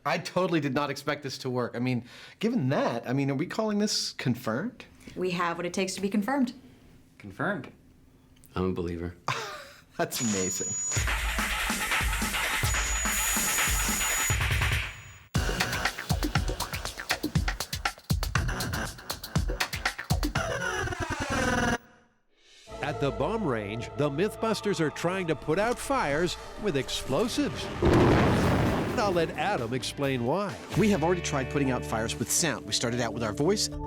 I totally did not expect this to work. I mean, given that, are we calling this confirmed? We have what it takes to be confirmed. Confirmed. I'm a believer. That's amazing. At the bomb range, the MythBusters are trying to put out fires with explosives. A I'll let Adam explain why. We have already tried putting out fires with sound. We started out with our voice. Then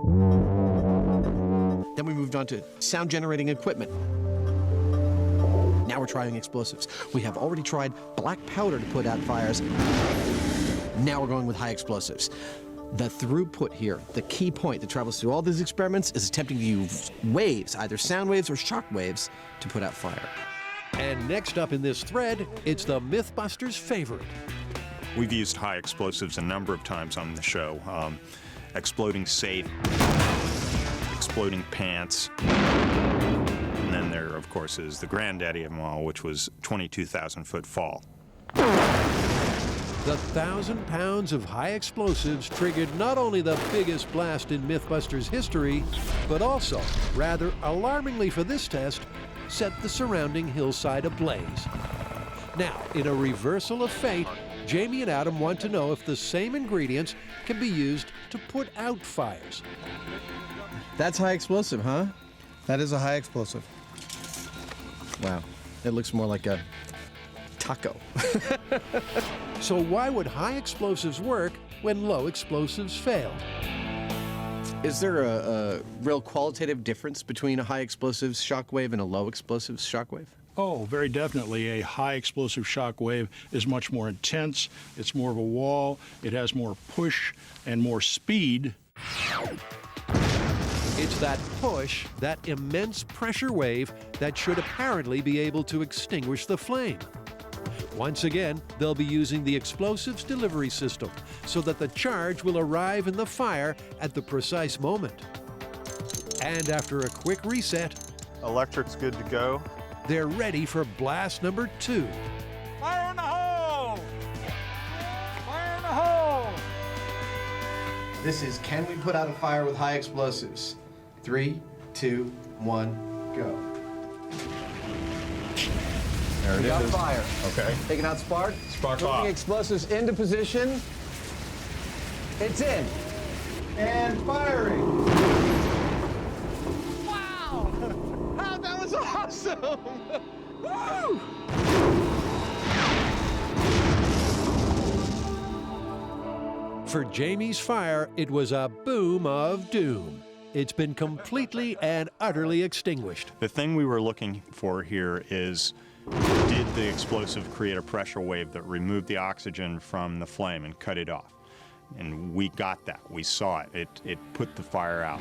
we moved on to sound generating equipment. Now we're trying explosives. We have already tried black powder to put out fires. Now we're going with high explosives. The throughput here, the key point that travels through all these experiments, is attempting to use waves, either sound waves or shock waves, to put out fire. And next up in this thread, it's the MythBusters' favorite. We've used high explosives a number of times on the show. Exploding safe, exploding pants. And then there, of course, is the granddaddy of them all, which was 22,000-foot fall. The 1,000 pounds of high explosives triggered not only the biggest blast in MythBusters history, but also, rather alarmingly for this test, set the surrounding hillside ablaze. Now, in a reversal of fate, Jamie and Adam want to know if the same ingredients can be used to put out fires. That's high explosive, huh? That is a high explosive. Wow. It looks more like a taco. So why would high explosives work when low explosives fail? Is there a real qualitative difference between a high explosives shockwave and a low explosives shockwave? Oh, very definitely. A high explosive shock wave is much more intense. It's more of a wall. It has more push and more speed. It's that push, that immense pressure wave, that should apparently be able to extinguish the flame. Once again, they'll be using the explosives delivery system so that the charge will arrive in the fire at the precise moment. And after a quick reset, electric's good to go. They're ready for blast number 2. Fire in the hole! Fire in the hole! This is Can We Put Out a Fire with High Explosives? 3, 2, 1, go. There We it got is. fire. Okay. Taking out spark. Spark Moving off. explosives into position. It's in. And firing. Wow! Oh, that was awesome! Woo! For Jamie's fire, it was a boom of doom. It's been completely and utterly extinguished. The thing we were looking for here is, did the explosive create a pressure wave that removed the oxygen from the flame and cut it off? And we got that. We saw it. It put the fire out.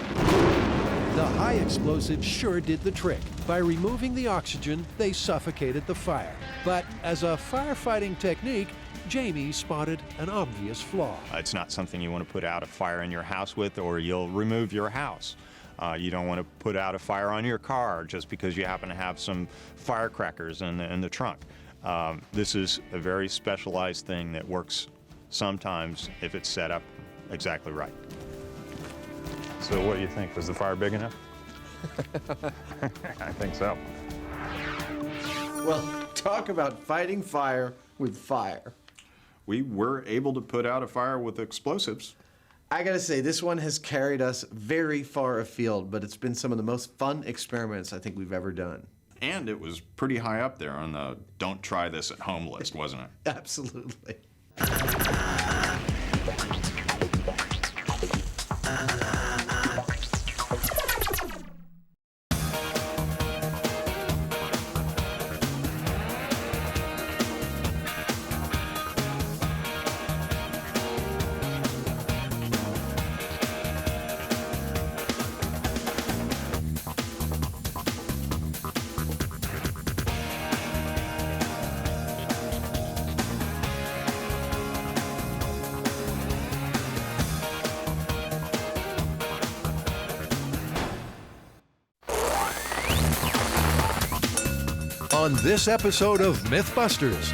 The high explosives sure did the trick. By removing the oxygen, they suffocated the fire. But as a firefighting technique, Jamie spotted an obvious flaw. It's not something you want to put out a fire in your house with, or you'll remove your house. You don't want to put out a fire on your car just because you happen to have some firecrackers in the trunk. This is a very specialized thing that works sometimes if it's set up exactly right. So what do you think? Was the fire big enough? I think so. Well, talk about fighting fire with fire. We were able to put out a fire with explosives. I gotta say, this one has carried us very far afield, but it's been some of the most fun experiments I think we've ever done. And it was pretty high up there on the don't try this at home list, wasn't it? Absolutely. On this episode of MythBusters,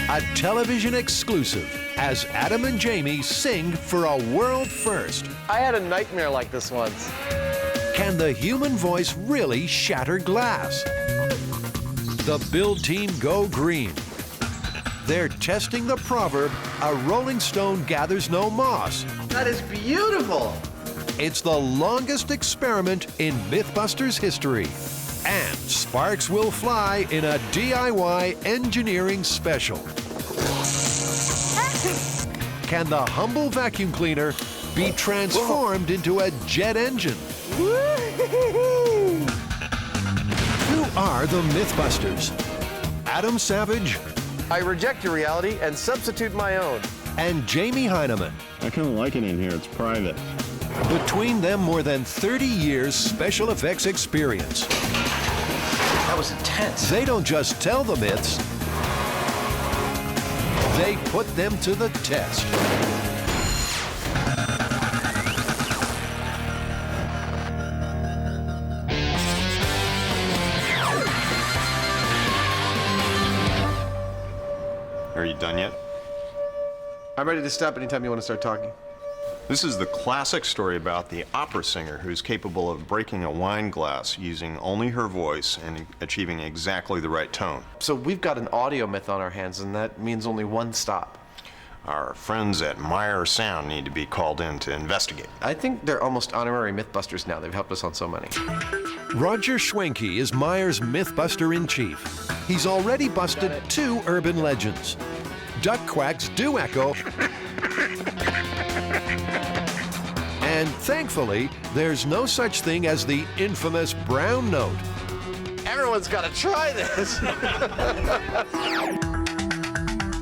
a television exclusive as Adam and Jamie sing for a world first. I had a nightmare like this once. Can the human voice really shatter glass? The build team go green. They're testing the proverb, a rolling stone gathers no moss. That is beautiful! It's the longest experiment in MythBusters history. And sparks will fly in a DIY engineering special. can the humble vacuum cleaner be transformed into a jet engine? Who are the MythBusters? Adam Savage. I reject your reality and substitute my own. And Jamie Heineman. I kind of like it in here. It's private. Between them, more than 30 years special effects experience. That was intense. They don't just tell the myths, they put them to the test. Are you done yet? I'm ready to stop anytime you want to start talking. This is the classic story about the opera singer who's capable of breaking a wine glass using only her voice and achieving exactly the right tone. So we've got an audio myth on our hands, and that means only one stop. Our friends at Meyer Sound need to be called in to investigate. I think they're almost honorary MythBusters now. They've helped us on so many. Roger Schwenke is Meyer's MythBuster-in-Chief. He's already busted 2 urban legends. Duck quacks do echo. And thankfully, there's no such thing as the infamous brown note. Everyone's got to try this.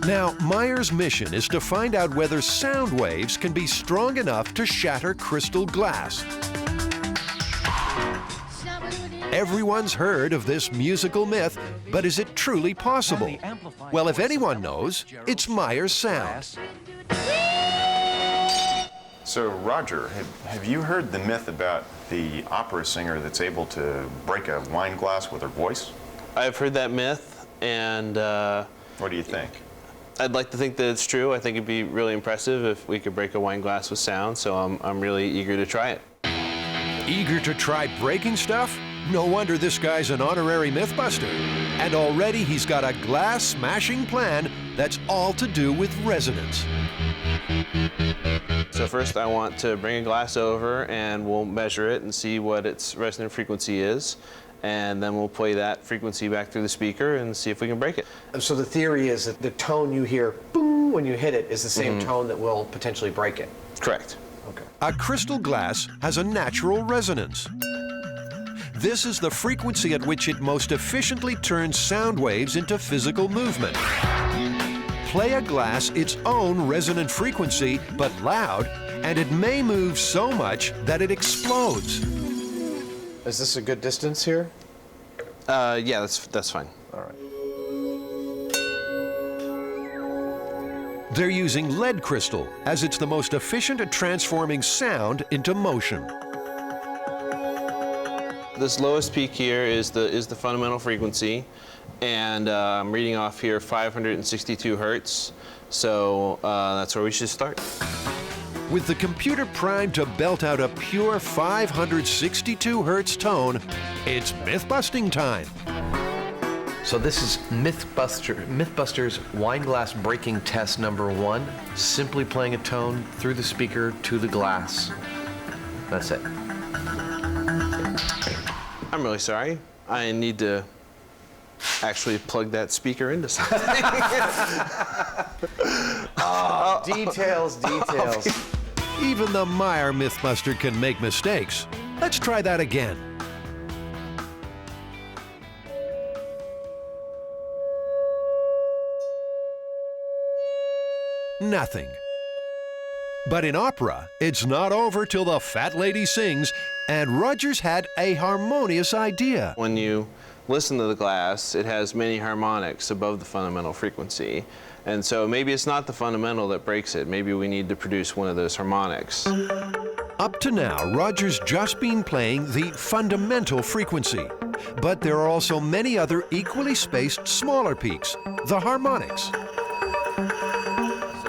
Now, Meyer's mission is to find out whether sound waves can be strong enough to shatter crystal glass. Everyone's heard of this musical myth, but is it truly possible? Well, if anyone knows, it's Meyer's Sound. So, Roger, have you heard the myth about the opera singer that's able to break a wine glass with her voice? I've heard that myth, and what do you think? I'd like to think that it's true. I think it'd be really impressive if we could break a wine glass with sound, so I'm really eager to try it. Eager to try breaking stuff? No wonder this guy's an honorary MythBuster. And already he's got a glass-smashing plan that's all to do with resonance. So first I want to bring a glass over and we'll measure it and see what its resonant frequency is. And then we'll play that frequency back through the speaker and see if we can break it. So the theory is that the tone you hear boom when you hit it is the same tone that will potentially break it. Correct. Okay. A crystal glass has a natural resonance. This is the frequency at which it most efficiently turns sound waves into physical movement. Play a glass its own resonant frequency, but loud, and it may move so much that it explodes. Is this a good distance here? Yeah, that's fine. All right. They're using lead crystal, as it's the most efficient at transforming sound into motion. This lowest peak here is the fundamental frequency, and I'm reading off here 562 hertz, so that's where we should start. With the computer primed to belt out a pure 562 hertz tone, it's myth-busting time. So this is MythBusters wine glass breaking test number 1. Simply playing a tone through the speaker to the glass. That's it. I'm really sorry. I need to actually plug that speaker into something. Oh, details. Even the Meyer MythBuster can make mistakes. Let's try that again. Nothing. But in opera, it's not over till the fat lady sings, and Rogers had a harmonious idea. When you listen to the glass, it has many harmonics above the fundamental frequency. And so maybe it's not the fundamental that breaks it. Maybe we need to produce one of those harmonics. Up to now, Rogers just been playing the fundamental frequency. But there are also many other equally spaced smaller peaks, the harmonics.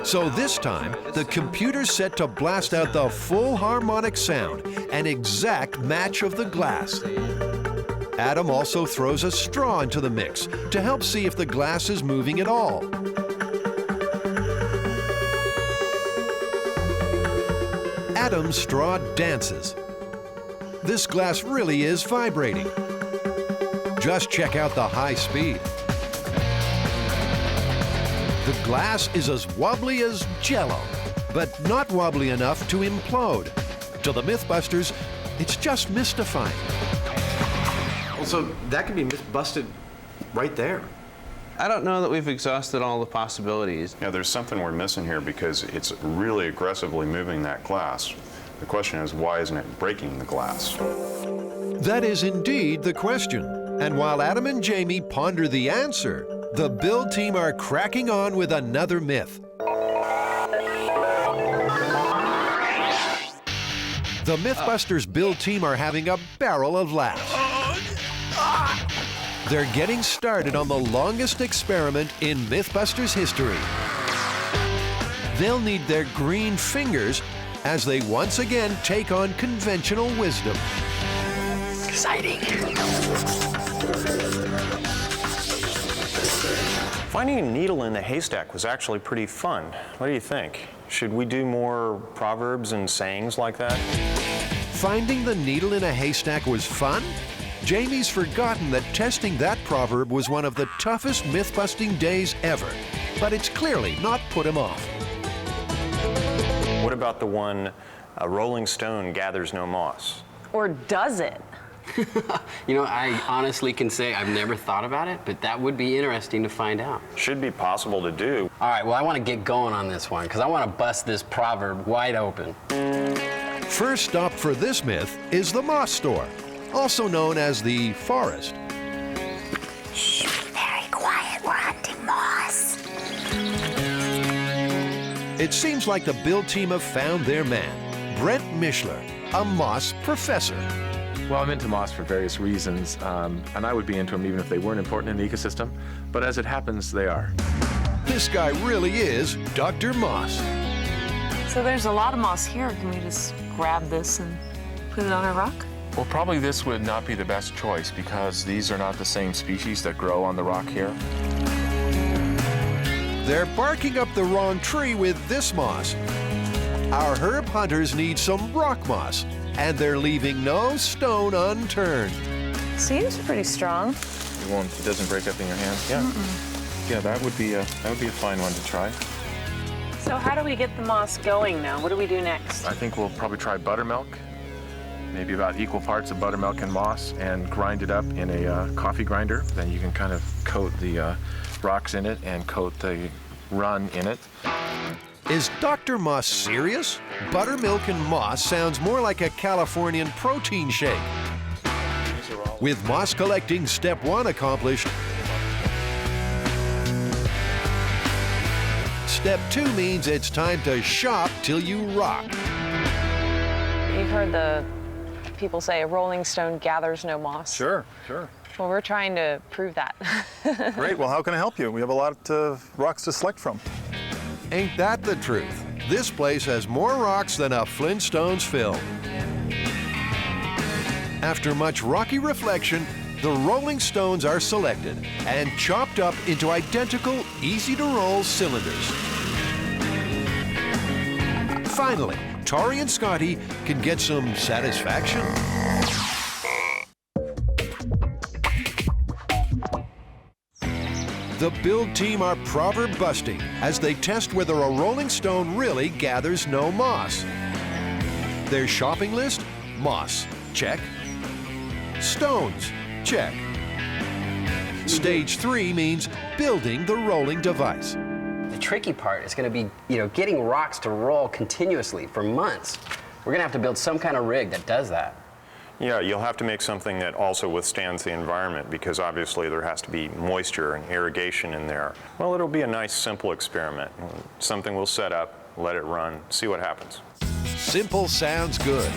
So this time, the computer's set to blast out the full harmonic sound, an exact match of the glass. Adam also throws a straw into the mix to help see if the glass is moving at all. Adam's straw dances. This glass really is vibrating. Just check out the high speed. The glass is as wobbly as Jell-O. but not wobbly enough to implode. To the MythBusters, it's just mystifying. Well, so that could be myth-busted right there. I don't know that we've exhausted all the possibilities. Yeah, there's something we're missing here because it's really aggressively moving that glass. The question is, why isn't it breaking the glass? That is indeed the question. And while Adam and Jamie ponder the answer, the build team are cracking on with another myth. The MythBusters build team are having a barrel of laughs. They're getting started on the longest experiment in MythBusters history. They'll need their green fingers as they once again take on conventional wisdom. Exciting. Finding a needle in the haystack was actually pretty fun. What do you think? Should we do more proverbs and sayings like that? Finding the needle in a haystack was fun? Jamie's forgotten that testing that proverb was one of the toughest myth-busting days ever, but it's clearly not put him off. What about the one, a rolling stone gathers no moss? Or does it? You know, I honestly can say I've never thought about it, but that would be interesting to find out. Should be possible to do. All right, well, I want to get going on this one because I want to bust this proverb wide open. First stop for this myth is the moss store, also known as the forest. Shh, be very quiet. We're hunting moss. It seems like the build team have found their man, Brent Mishler, a moss professor. Well, I'm into moss for various reasons, and I would be into them even if they weren't important in the ecosystem, but as it happens, they are. This guy really is Dr. Moss. So there's a lot of moss here. Can we just grab this and put it on a rock? Well, probably this would not be the best choice because these are not the same species that grow on the rock here. They're barking up the wrong tree with this moss. Our herb hunters need some rock moss, and they're leaving no stone unturned. Seems pretty strong. It doesn't break up in your hand? Yeah. Yeah, that would be a fine one to try. So how do we get the moss going now? What do we do next? I think we'll probably try buttermilk, maybe about equal parts of buttermilk and moss, and grind it up in a coffee grinder. Then you can kind of coat the rocks in it and coat the run in it. Is Dr. Moss serious? Buttermilk and moss sounds more like a Californian protein shake. With moss collecting step 1 accomplished, step 2 means it's time to shop till you rock. You've heard the people say a rolling stone gathers no moss. Sure, sure. Well, we're trying to prove that. Great, well, how can I help you? We have a lot of rocks to select from. Ain't that the truth? This place has more rocks than a Flintstones film. After much rocky reflection, the Rolling Stones are selected and chopped up into identical, easy-to-roll cylinders. Finally, Tori and Scotty can get some satisfaction. The build team are proverb busting as they test whether a rolling stone really gathers no moss. Their shopping list? Moss, check. Stones, check. Stage 3 means building the rolling device. The tricky part is going to be, getting rocks to roll continuously for months. We're going to have to build some kind of rig that does that. Yeah, you'll have to make something that also withstands the environment because obviously there has to be moisture and irrigation in there. Well, it'll be a nice, simple experiment. Something we'll set up, let it run, see what happens. Simple sounds good.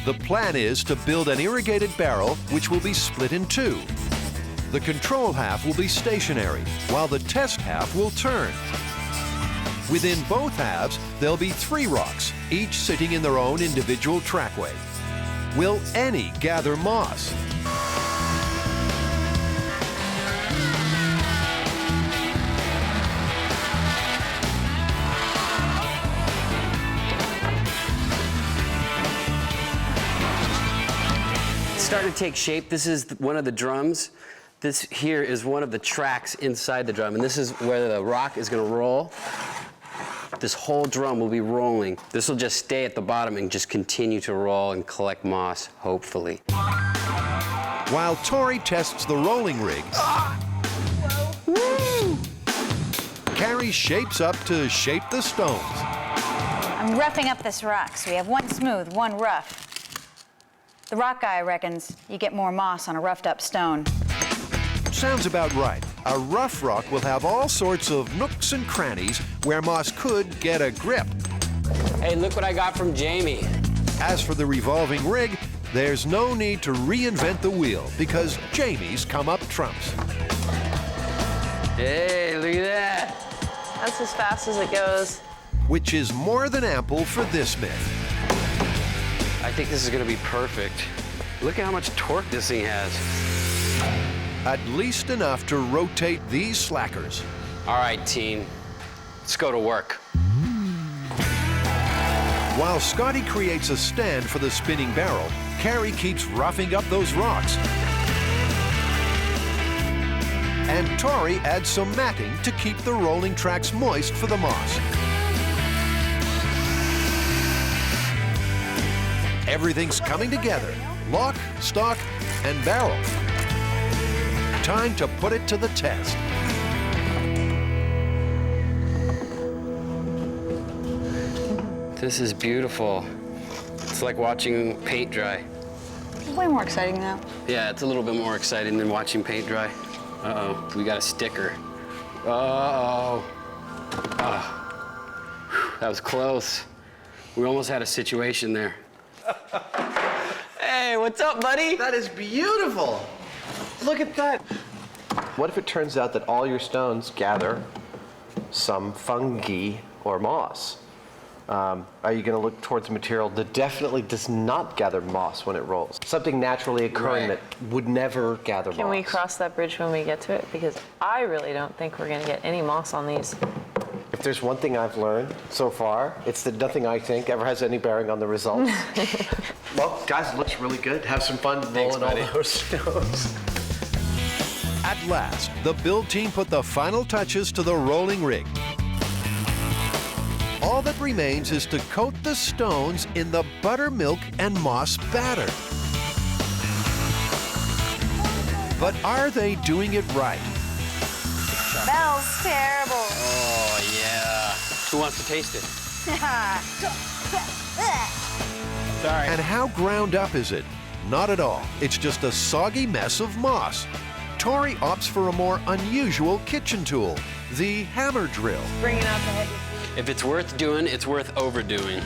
The plan is to build an irrigated barrel which will be split in 2. The control half will be stationary, while the test half will turn. Within both halves, there'll be 3 rocks, each sitting in their own individual trackway. Will any gather moss? It's starting to take shape. This is one of the drums. This here is one of the tracks inside the drum, and this is where the rock is going to roll. this whole drum will be rolling. This will just stay at the bottom and just continue to roll and collect moss, hopefully. While Tori tests the rolling rig, Carrie shapes up to shape the stones. I'm roughing up this rock, so we have one smooth, one rough. The rock guy reckons you get more moss on a roughed up stone. Sounds about right. A rough rock will have all sorts of nooks and crannies where moss could get a grip. Hey, look what I got from Jamie. As for the revolving rig, there's no need to reinvent the wheel because Jamie's come up trumps. Hey, look at that. That's as fast as it goes. Which is more than ample for this myth. I think this is gonna be perfect. Look at how much torque this thing has. At least enough to rotate these slackers. All right, team, let's go to work. While Scotty creates a stand for the spinning barrel, Carrie keeps roughing up those rocks. And Tori adds some matting to keep the rolling tracks moist for the moss. Everything's coming together. Lock, stock, and barrel. Time to put it to the test. This is beautiful. It's like watching paint dry. It's way more exciting now. Yeah, it's a little bit more exciting than watching paint dry. Uh-oh, we got a sticker. Uh-oh. Ah. That was close. We almost had a situation there. Hey, what's up, buddy? That is beautiful. Look at that. What if it turns out that all your stones gather some fungi or moss? Are you going to look towards a material that definitely does not gather moss when it rolls? Something naturally occurring that would never gather moss. Can we cross that bridge when we get to it? Because I really don't think we're going to get any moss on these. If there's one thing I've learned so far, it's that nothing I think ever has any bearing on the results. Well, guys, it looks really good. Have some fun rolling all those stones. At last, the build team put the final touches to the rolling rig. All that remains is to coat the stones in the buttermilk and moss batter. But are they doing it right? Smells terrible. Oh, yeah. Who wants to taste it? Sorry. And how ground up is it? Not at all. It's just a soggy mess of moss. Tori opts for a more unusual kitchen tool, the hammer drill. Bringing out the heavy. If it's worth doing, it's worth overdoing.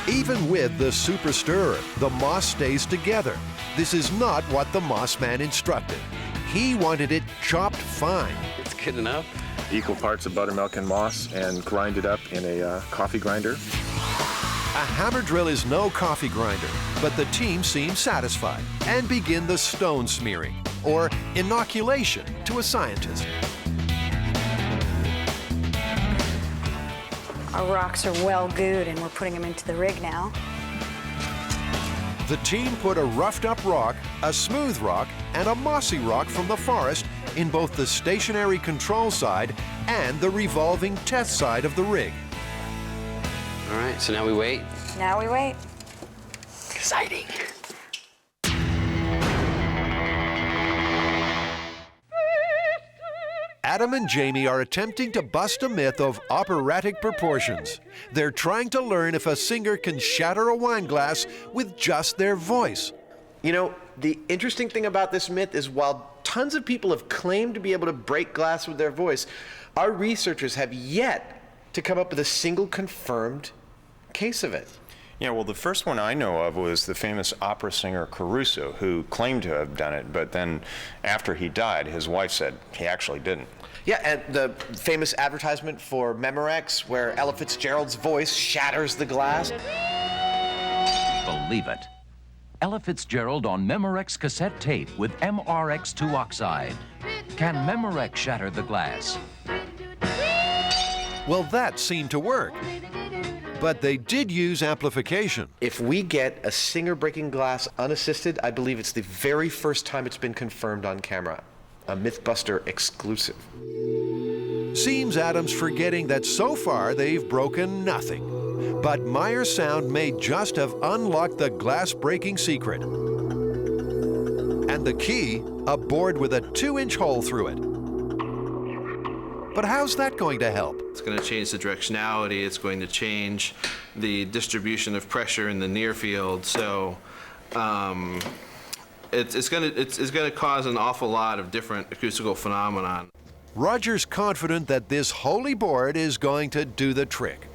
Even with the super stirrer, the moss stays together. This is not what the moss man instructed. He wanted it chopped fine. It's good enough. Equal parts of buttermilk and moss and grind it up in a coffee grinder. A hammer drill is no coffee grinder, but the team seems satisfied and begin the stone smearing, or inoculation to a scientist. Our rocks are well gooed and we're putting them into the rig now. The team put a roughed up rock, a smooth rock, and a mossy rock from the forest in both the stationary control side and the revolving test side of the rig. All right, so now we wait. Now we wait. Exciting. Adam and Jamie are attempting to bust a myth of operatic proportions. They're trying to learn if a singer can shatter a wine glass with just their voice. You know, the interesting thing about this myth is while tons of people have claimed to be able to break glass with their voice, our researchers have yet to come up with a single confirmed case of it. Yeah, well, the first one I know of was the famous opera singer Caruso, who claimed to have done it, but then after he died, his wife said he actually didn't. Yeah, and the famous advertisement for Memorex, where Ella Fitzgerald's voice shatters the glass. Believe it. Ella Fitzgerald on Memorex cassette tape with MRX2 oxide. Can Memorex shatter the glass? Well, that seemed to work. But they did use amplification. If we get a singer breaking glass unassisted, I believe it's the very first time it's been confirmed on camera. A MythBuster exclusive. Seems Adam's forgetting that so far they've broken nothing. But Myers Sound may just have unlocked the glass-breaking secret. And the key, a board with a 2-inch hole through it. But how's that going to help? It's going to change the directionality. It's going to change the distribution of pressure in the near field. So it's going to cause an awful lot of different acoustical phenomenon. Roger's confident that this holy board is going to do the trick.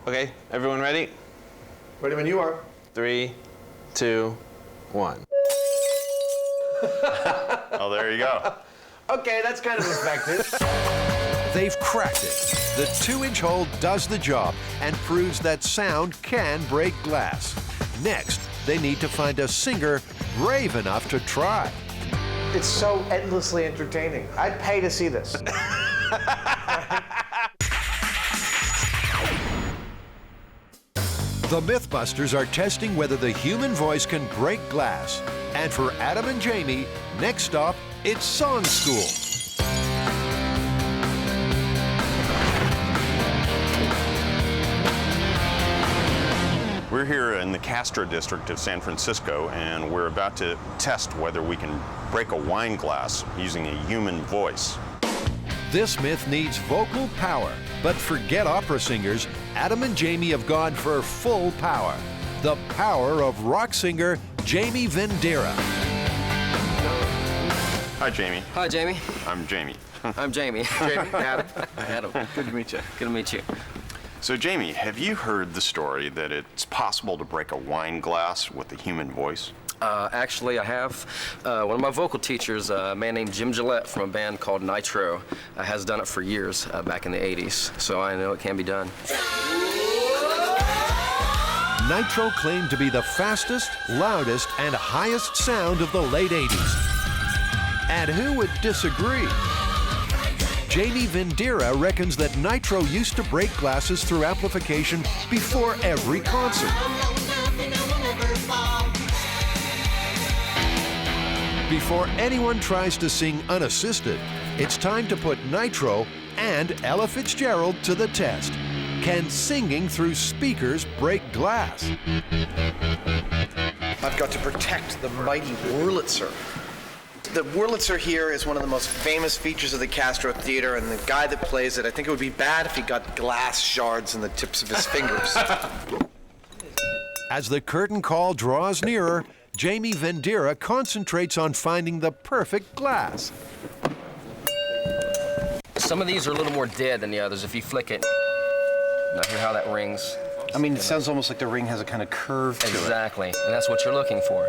Okay, everyone ready? Ready when you are. 3, 2, 1. Oh, there you go. Okay, that's kind of effective. They've cracked it. The 2-inch hole does the job and proves that sound can break glass. Next, they need to find a singer brave enough to try. It's so endlessly entertaining. I'd pay to see this. The MythBusters are testing whether the human voice can break glass. And for Adam and Jamie, next stop, it's song school. We're here in the Castro district of San Francisco, and we're about to test whether we can break a wine glass using a human voice. This myth needs vocal power, but forget opera singers, Adam and Jamie have gone for full power. The power of rock singer Jamie Vendera. Hi, Jamie. Hi, Jamie. I'm Jamie. I'm Jamie. Jamie, Adam. Adam. Good to meet you. Good to meet you. So, Jamie, have you heard the story that it's possible to break a wine glass with a human voice? Actually, I have. One of my vocal teachers, a man named Jim Gillette from a band called Nitro, has done it for years back in the 80s, so I know it can be done. Nitro claimed to be the fastest, loudest, and highest sound of the late 80s. And who would disagree? Jamie Vendera reckons that Nitro used to break glasses through amplification before every concert. Before anyone tries to sing unassisted, it's time to put Nitro and Ella Fitzgerald to the test. Can singing through speakers break glass? I've got to protect the mighty Wurlitzer. The Wurlitzer here is one of the most famous features of the Castro Theater, and the guy that plays it, I think it would be bad if he got glass shards in the tips of his fingers. As the curtain call draws nearer, Jamie Vendera concentrates on finding the perfect glass. Some of these are a little more dead than the others. If you flick it, now hear how that rings. I mean, it sounds almost like the ring has a kind of curve to it. Exactly, and that's what you're looking for.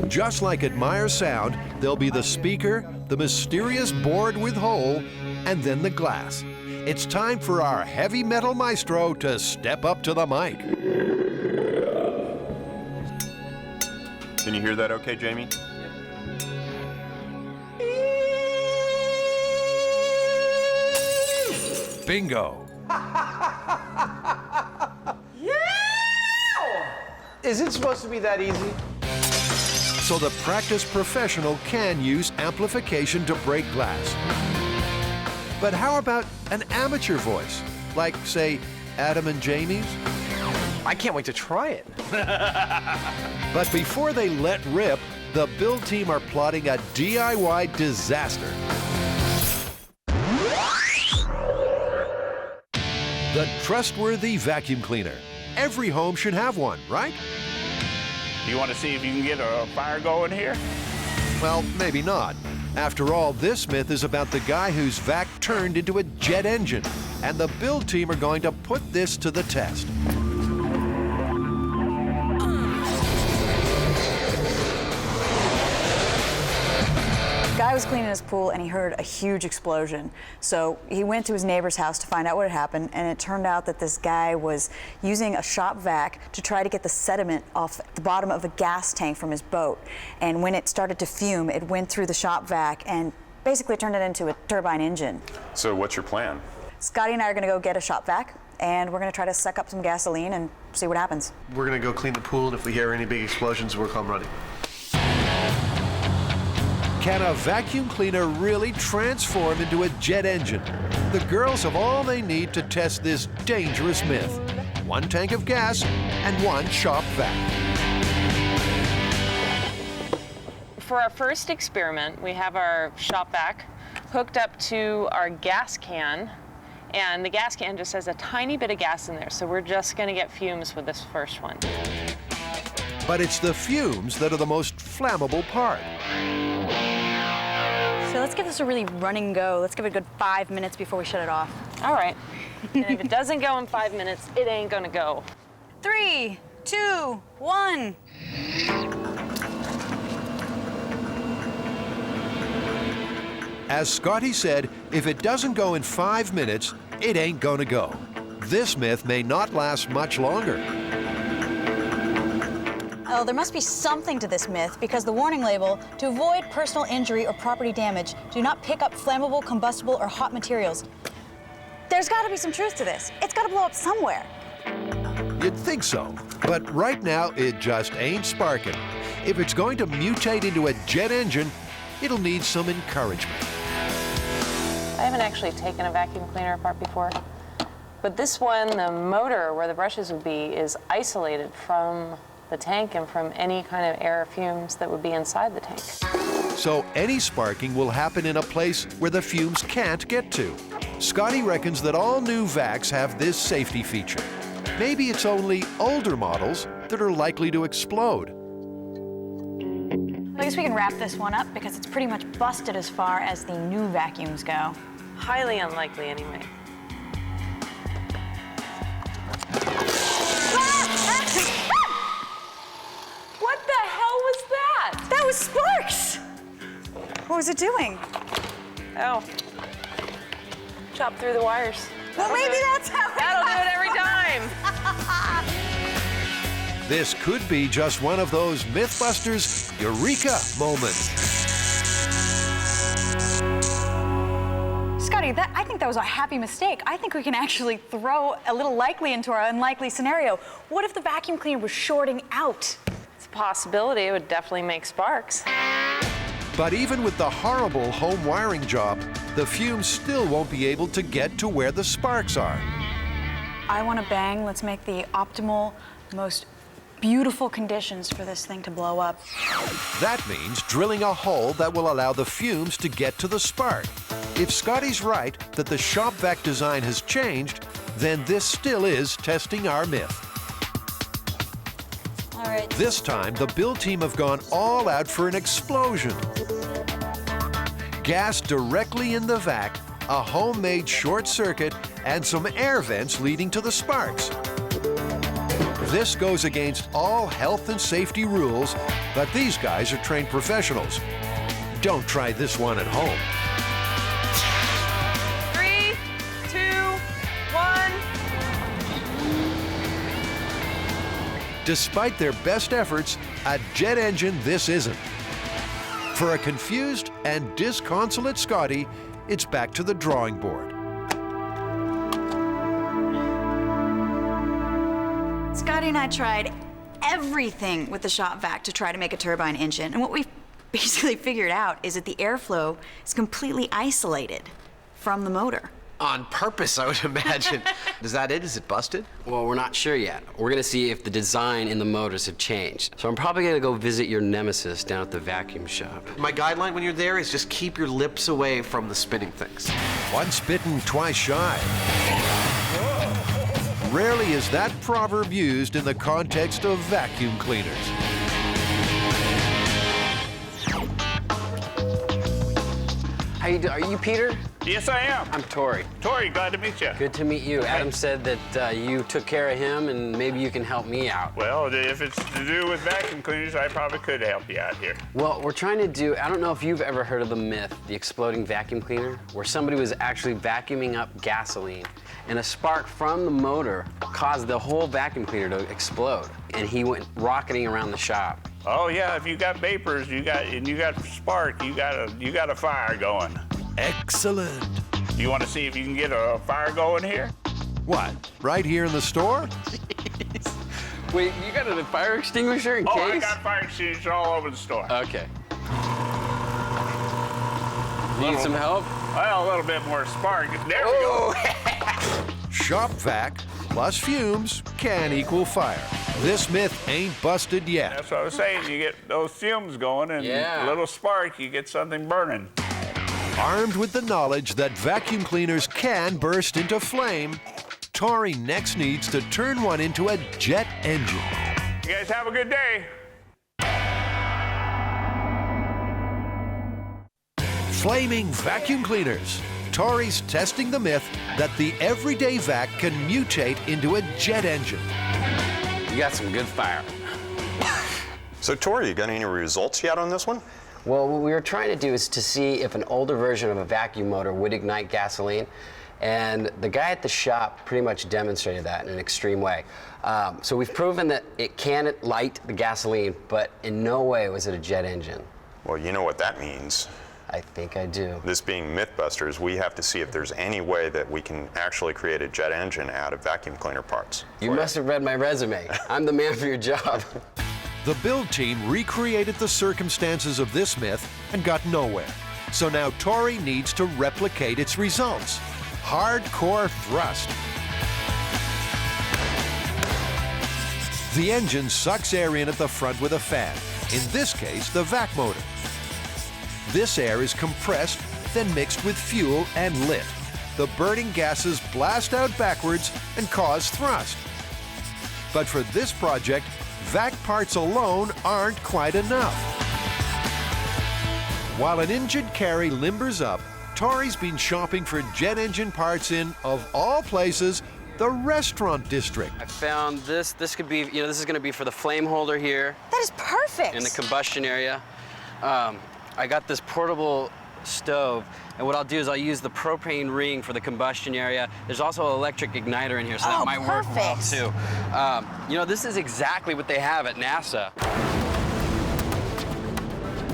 Just like at Myers Sound, there'll be the speaker, the mysterious board with hole, and then the glass. It's time for our heavy metal maestro to step up to the mic. Can you hear that okay, Jamie? Bingo. Is it supposed to be that easy? So the practiced professional can use amplification to break glass. But how about an amateur voice? Like, say, Adam and Jamie's? I can't wait to try it. But before they let rip, the build team are plotting a DIY disaster. The trustworthy vacuum cleaner. Every home should have one, right? You want to see if you can get a fire going here? Well, maybe not. After all, this myth is about the guy whose vac turned into a jet engine, and the build team are going to put this to the test. The guy was cleaning his pool and he heard a huge explosion. So he went to his neighbor's house to find out what had happened, and it turned out that this guy was using a shop vac to try to get the sediment off the bottom of a gas tank from his boat. And when it started to fume, it went through the shop vac and basically turned it into a turbine engine. So what's your plan? Scotty and I are going to go get a shop vac, and we're going to try to suck up some gasoline and see what happens. We're going to go clean the pool, and if we hear any big explosions, we'll come running. Can a vacuum cleaner really transform into a jet engine? The girls have all they need to test this dangerous myth. 1 tank of gas and 1 shop vac. For our first experiment, we have our shop vac hooked up to our gas can, and the gas can just has a tiny bit of gas in there, so we're just going to get fumes with this first one. But it's the fumes that are the most flammable part. So let's give this a really running go. Let's give it a good 5 minutes before we shut it off. All right. And if it doesn't go in 5 minutes, it ain't gonna go. 3, 2, 1. As Scotty said, if it doesn't go in 5 minutes, it ain't gonna go. This myth may not last much longer. Oh, there must be something to this myth because the warning label, to avoid personal injury or property damage, do not pick up flammable, combustible, or hot materials. There's got to be some truth to this. It's got to blow up somewhere. You'd think so, but right now it just ain't sparking. If it's going to mutate into a jet engine, it'll need some encouragement. I haven't actually taken a vacuum cleaner apart before, but this one, the motor where the brushes would be, is isolated from the tank and from any kind of air fumes that would be inside the tank. So any sparking will happen in a place where the fumes can't get to. Scotty reckons that all new vacs have this safety feature. Maybe it's only older models that are likely to explode. I guess we can wrap this one up because it's pretty much busted as far as the new vacuums go. Highly unlikely anyway. What the hell was that? That was sparks! What was it doing? Oh. Chop through the wires. Well, maybe that's how it That'll do it every time. This could be just one of those MythBusters Eureka moments. Scotty, I think that was a happy mistake. I think we can actually throw a little likely into our unlikely scenario. What if the vacuum cleaner was shorting out? It's a possibility. It would definitely make sparks. But even with the horrible home wiring job, the fumes still won't be able to get to where the sparks are. I want to bang. Let's make the optimal, most beautiful conditions for this thing to blow up. That means drilling a hole that will allow the fumes to get to the spark. If Scotty's right that the shop vac design has changed, then this still is testing our myth. All right. This time, the build team have gone all out for an explosion. Gas directly in the vac, a homemade short circuit, and some air vents leading to the sparks. This goes against all health and safety rules, but these guys are trained professionals. Don't try this one at home. 3, 2, 1. Despite their best efforts, a jet engine this isn't. For a confused and disconsolate Scotty, it's back to the drawing board. Scotty and I tried everything with the shop vac to try to make a turbine engine, and what we've basically figured out is that the airflow is completely isolated from the motor. On purpose, I would imagine. Is that it? Is it busted? Well, we're not sure yet. We're gonna see if the design in the motors have changed. So I'm probably gonna go visit your nemesis down at the vacuum shop. My guideline when you're there is just keep your lips away from the spinning things. Once bitten, twice shy. Rarely is that proverb used in the context of vacuum cleaners. How you doing? Are you Peter? Yes, I am. I'm Tori. Tori, glad to meet you. Good to meet you. Adam said that you took care of him and maybe you can help me out. Well, if it's to do with vacuum cleaners, I probably could help you out here. Well, we're trying to do, I don't know if you've ever heard of the myth, the exploding vacuum cleaner, where somebody was actually vacuuming up gasoline and a spark from the motor caused the whole vacuum cleaner to explode. And he went rocketing around the shop. Oh yeah, if you got vapors, you got spark, you got a fire going. Excellent. You want to see if you can get a fire going here? What, right here in the store? Wait, you got a fire extinguisher in case? I got fire extinguishers all over the store. Okay. Need some help? Well, a little bit more spark. There we go. Shop vac plus fumes can equal fire. This myth ain't busted yet. That's what I was saying. You get those fumes going and a little spark, you get something burning. Armed with the knowledge that vacuum cleaners can burst into flame, Tori next needs to turn one into a jet engine. You guys have a good day. Flaming vacuum cleaners. Tori's testing the myth that the everyday vac can mutate into a jet engine. You got some good fire. So Tori, you got any results yet on this one? Well, what we were trying to do is to see if an older version of a vacuum motor would ignite gasoline. And the guy at the shop pretty much demonstrated that in an extreme way. So we've proven that it can light the gasoline, but in no way was it a jet engine. Well, you know what that means. I think I do. This being MythBusters, we have to see if there's any way that we can actually create a jet engine out of vacuum cleaner parts. You must have read my resume. I'm the man for your job. The build team recreated the circumstances of this myth and got nowhere. So now Tori needs to replicate its results. Hardcore thrust. The engine sucks air in at the front with a fan, in this case, the vac motor. This air is compressed, then mixed with fuel and lit. The burning gases blast out backwards and cause thrust. But for this project, vac parts alone aren't quite enough. While an injured Carrie limbers up, Tori's been shopping for jet engine parts in, of all places, the restaurant district. I found this. This could be, this is going to be for the flame holder here. That is perfect. In the combustion area. I got this portable stove, and what I'll do is I'll use the propane ring for the combustion area. There's also an electric igniter in here, so that might work well too. This is exactly what they have at NASA.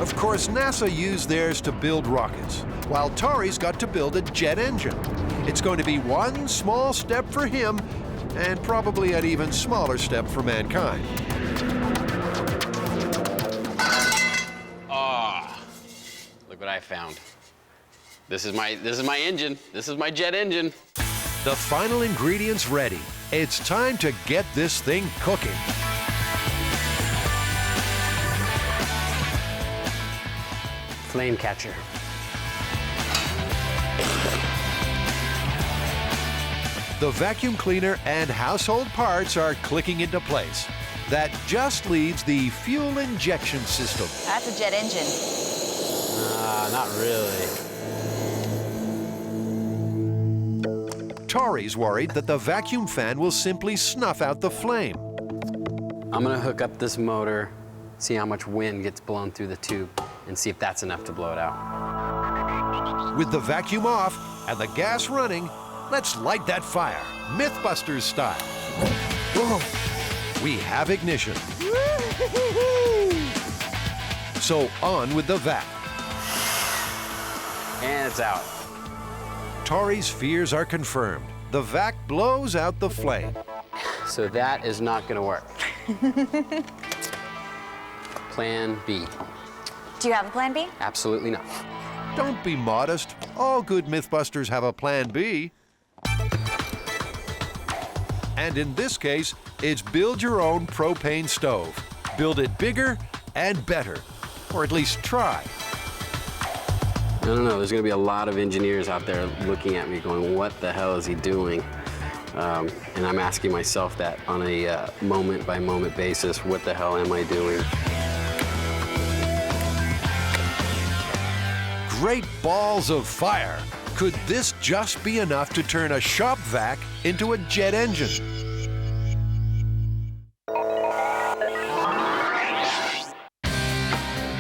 Of course, NASA used theirs to build rockets, while Tori's got to build a jet engine. It's going to be one small step for him, and probably an even smaller step for mankind. Look what I found. This is my engine. This is my jet engine. The final ingredients ready. It's time to get this thing cooking. Flame catcher. The vacuum cleaner and household parts are clicking into place. That just leaves the fuel injection system. That's a jet engine. Not really. Tori's worried that the vacuum fan will simply snuff out the flame. I'm gonna hook up this motor, see how much wind gets blown through the tube, and see if that's enough to blow it out. With the vacuum off and the gas running, let's light that fire, MythBusters style. Whoa. We have ignition. So on with the vac. And it's out. Tori's fears are confirmed. The vac blows out the flame. So that is not gonna work. Plan B. Do you have a plan B? Absolutely not. Don't be modest. All good MythBusters have a plan B. And in this case, it's build your own propane stove. Build it bigger and better, or at least try. I don't know, there's gonna be a lot of engineers out there looking at me going, what the hell is he doing? And I'm asking myself that on a moment-by-moment basis, what the hell am I doing? Great balls of fire. Could this just be enough to turn a shop vac into a jet engine?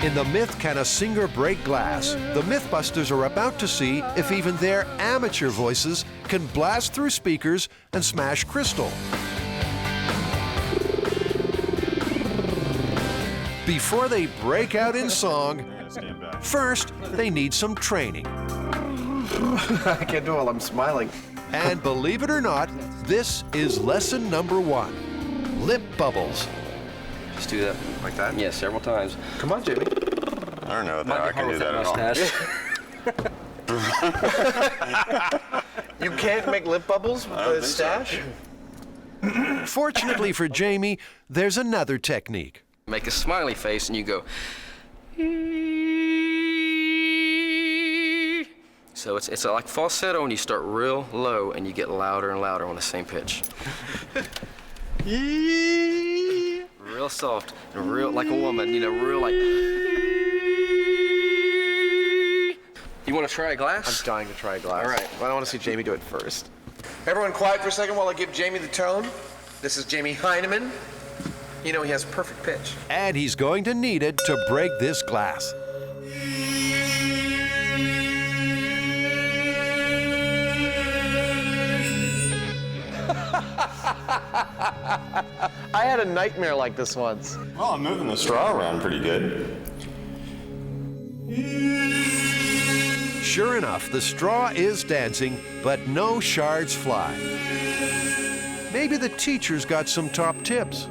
In the myth, Can a Singer Break Glass? The MythBusters are about to see if even their amateur voices can blast through speakers and smash crystal. Before they break out in song, first they need some training. I can't do it while I'm smiling. And believe it or not, this is lesson number 1. Lip bubbles. Just do that. Like that? Yeah, several times. Come on, Jamie. I don't know that I can do that at all. You can't make lip bubbles with the stash? Fortunately for Jamie, there's another technique. Make a smiley face and you go. So it's like falsetto and you start real low and you get louder and louder on the same pitch. Real soft and real like a woman, you know, real like. You want to try a glass? I'm dying to try a glass. All right. Well, I want to see Jamie do it first. Everyone quiet for a second while I give Jamie the tone. This is Jamie Heineman. You know he has perfect pitch. And he's going to need it to break this glass. I had a nightmare like this once. Well, I'm moving the straw around pretty good. Sure enough, the straw is dancing, but no shards fly. Maybe the teacher's got some top tips.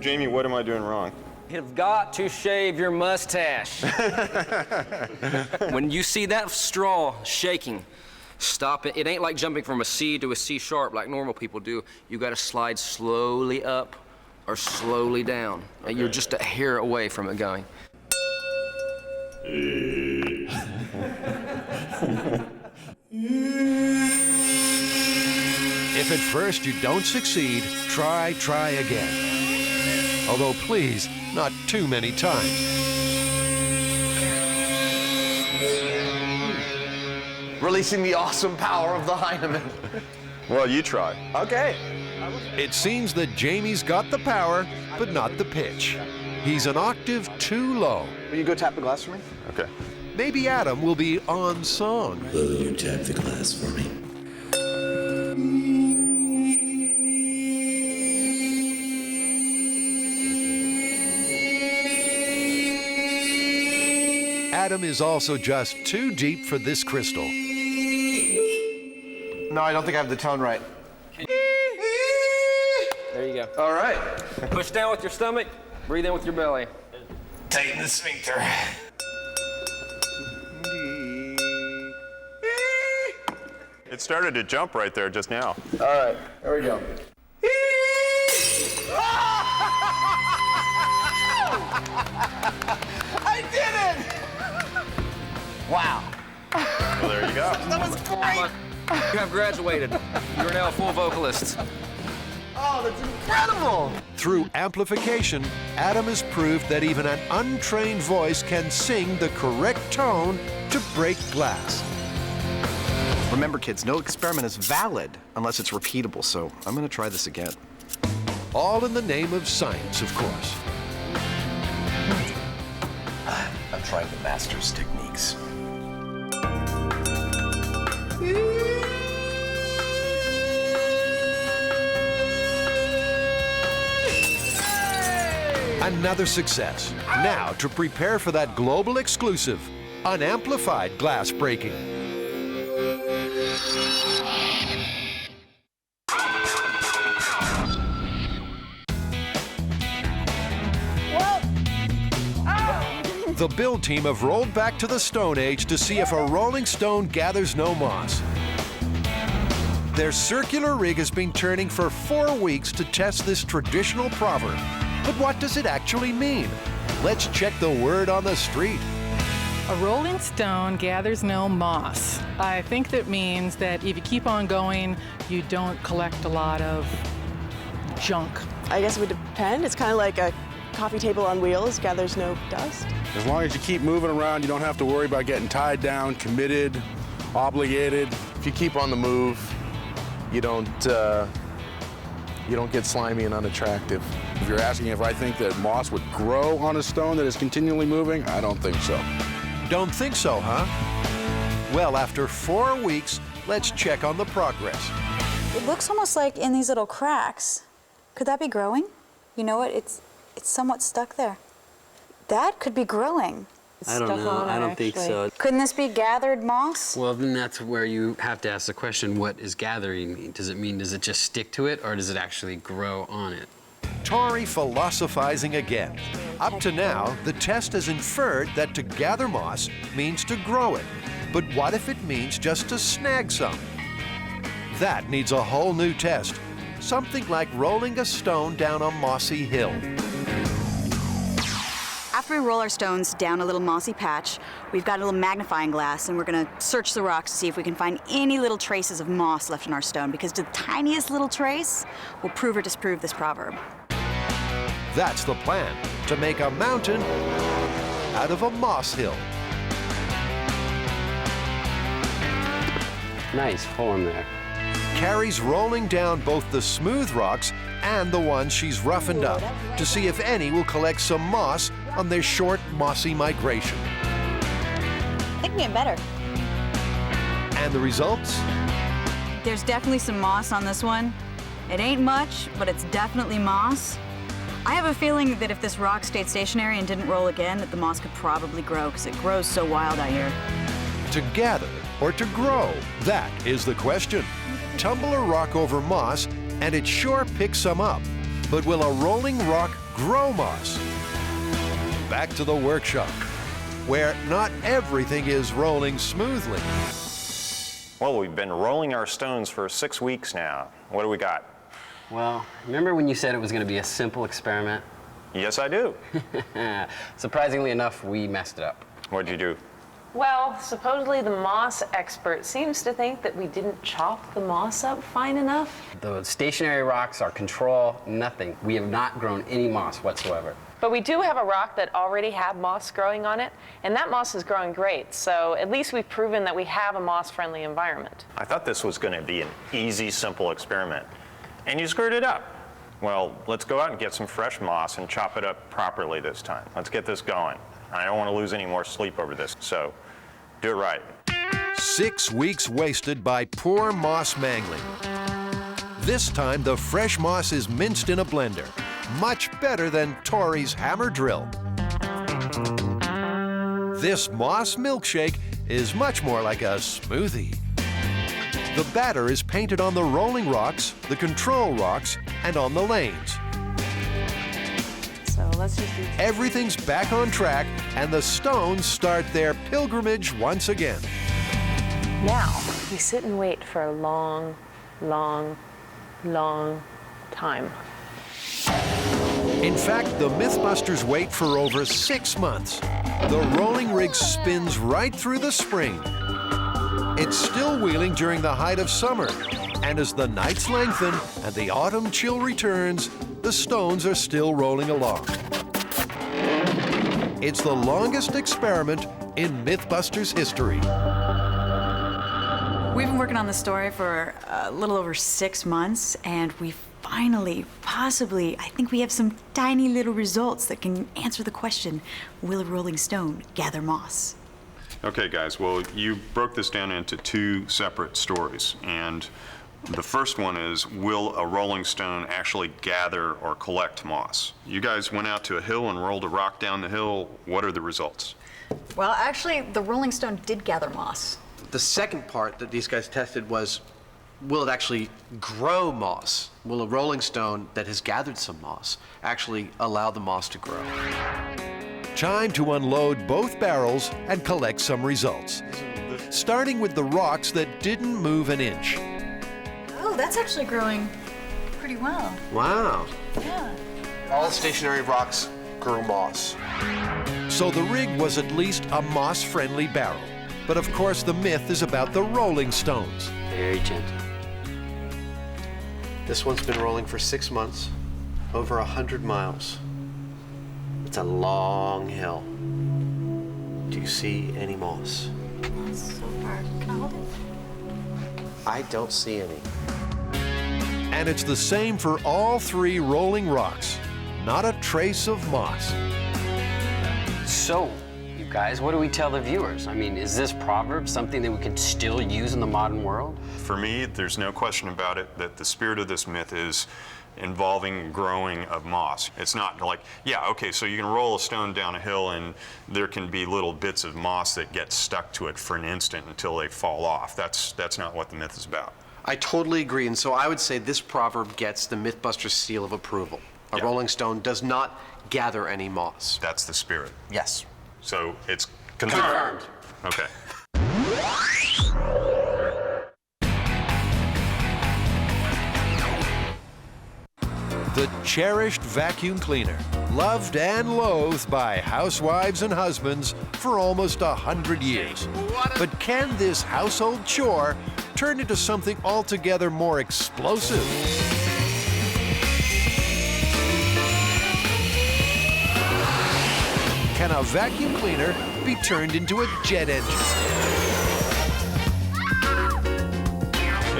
Jamie, what am I doing wrong? You've got to shave your mustache. When you see that straw shaking, stop it. It ain't like jumping from a C to a C sharp like normal people do. You got to slide slowly up or slowly down. Okay. You're just a hair away from it going. If at first you don't succeed, try again. Although please, not too many times. Releasing the awesome power of the Heineman. Well, you try. Okay. It seems that Jamie's got the power, but not the pitch. He's an octave too low. Will you go tap the glass for me? Okay. Maybe Adam will be on song. Will you tap the glass for me? Adam is also just too deep for this crystal. No, I don't think I have the tone right. There you go. All right. Push down with your stomach, breathe in with your belly. Tighten the sphincter. It started to jump right there just now. All right, there we go. I did it! Wow. Well, there you go. That was great. You have graduated. You're now a full vocalist. Oh, that's incredible! Through amplification, Adam has proved that even an untrained voice can sing the correct tone to break glass. Remember, kids, no experiment is valid unless it's repeatable, so I'm going to try this again. All in the name of science, of course. I'm trying the master's techniques. Another success. Now to prepare for that global exclusive, unamplified glass breaking. The build team have rolled back to the Stone Age to see if a rolling stone gathers no moss. Their circular rig has been turning for 4 weeks to test this traditional proverb. But what does it actually mean? Let's check the word on the street. A rolling stone gathers no moss. I think that means that if you keep on going, you don't collect a lot of junk. I guess it would depend. It's kind of like a coffee table on wheels, gathers no dust. As long as you keep moving around, you don't have to worry about getting tied down, committed, obligated. If you keep on the move, you don't get slimy and unattractive. If you're asking if I think that moss would grow on a stone that is continually moving, I don't think so. Don't think so, huh? Well, after 4 weeks, let's check on the progress. It looks almost like in these little cracks. Could that be growing? You know what? It's somewhat stuck there. That could be growing. I don't know. I don't think so. Couldn't this be gathered moss? Well, then that's where you have to ask the question, what is gathering mean? Does it just stick to it, or does it actually grow on it? Tori philosophizing again. Up to now, the test has inferred that to gather moss means to grow it. But what if it means just to snag some? That needs a whole new test. Something like rolling a stone down a mossy hill. After we roll our stones down a little mossy patch, we've got a little magnifying glass, and we're gonna search the rocks to see if we can find any little traces of moss left in our stone, because the tiniest little trace will prove or disprove this proverb. That's the plan, to make a mountain out of a moss hill. Nice form there. Carrie's rolling down both the smooth rocks and the ones she's roughened up to see if any will collect some moss on their short, mossy migration. I think we're getting better. And the results? There's definitely some moss on this one. It ain't much, but it's definitely moss. I have a feeling that if this rock stayed stationary and didn't roll again, that the moss could probably grow, because it grows so wild out here. To gather or to grow? That is the question. Tumble a rock over moss, and it sure picks some up. But will a rolling rock grow moss? Back to the workshop, where not everything is rolling smoothly. Well, we've been rolling our stones for 6 weeks now. What do we got? Well, remember when you said it was going to be a simple experiment? Yes, I do. Surprisingly enough, we messed it up. What'd you do? Well, supposedly the moss expert seems to think that we didn't chop the moss up fine enough. The stationary rocks are control, nothing. We have not grown any moss whatsoever. But we do have a rock that already had moss growing on it, and that moss is growing great. So at least we've proven that we have a moss-friendly environment. I thought this was going to be an easy, simple experiment, and you screwed it up. Well, let's go out and get some fresh moss and chop it up properly this time. Let's get this going. I don't want to lose any more sleep over this, so do it right. 6 weeks wasted by poor moss mangling. This time, the fresh moss is minced in a blender. Much better than Tori's hammer drill. This moss milkshake is much more like a smoothie. The batter is painted on the rolling rocks, the control rocks, and on the lanes. So let's just do... Everything's back on track, and the stones start their pilgrimage once again. Now, we sit and wait for a long, long, long time. In fact, the MythBusters wait for over 6 months. The rolling rig spins right through the spring. It's still wheeling during the height of summer, and as the nights lengthen and the autumn chill returns, the stones are still rolling along. It's the longest experiment in MythBusters history. We've been working on this story for a little over 6 months, and we finally, possibly, I think we have some tiny little results that can answer the question, will a rolling stone gather moss? Okay, guys, well, you broke this down into 2 separate stories, and the first one is, will a rolling stone actually gather or collect moss? You guys went out to a hill and rolled a rock down the hill. What are the results? Well, actually, the rolling stone did gather moss. The second part that these guys tested was, will it actually grow moss? Will a rolling stone that has gathered some moss actually allow the moss to grow? Time to unload both barrels and collect some results. Starting with the rocks that didn't move an inch. Oh, that's actually growing pretty well. Wow. Yeah. All stationary rocks grow moss. So the rig was at least a moss-friendly barrel. But of course, the myth is about the rolling stones. Very gentle. This one's been rolling for 6 months, over 100 miles. It's a long hill. Do you see any moss? Not so far. Can I hold it? I don't see any. And it's the same for all 3 rolling rocks. Not a trace of moss. So, you guys, what do we tell the viewers? I mean, is this proverb something that we can still use in the modern world? For me, there's no question about it that the spirit of this myth is involving growing of moss. It's not like, yeah, okay, so you can roll a stone down a hill and there can be little bits of moss that get stuck to it for an instant until they fall off. That's not what the myth is about. I totally agree, and so I would say this proverb gets the MythBusters seal of approval. A rolling stone does not gather any moss. That's the spirit. Yes. So it's confirmed. Okay. The cherished vacuum cleaner, loved and loathed by housewives and husbands for almost 100 years. But can this household chore turn into something altogether more explosive? Can a vacuum cleaner be turned into a jet engine?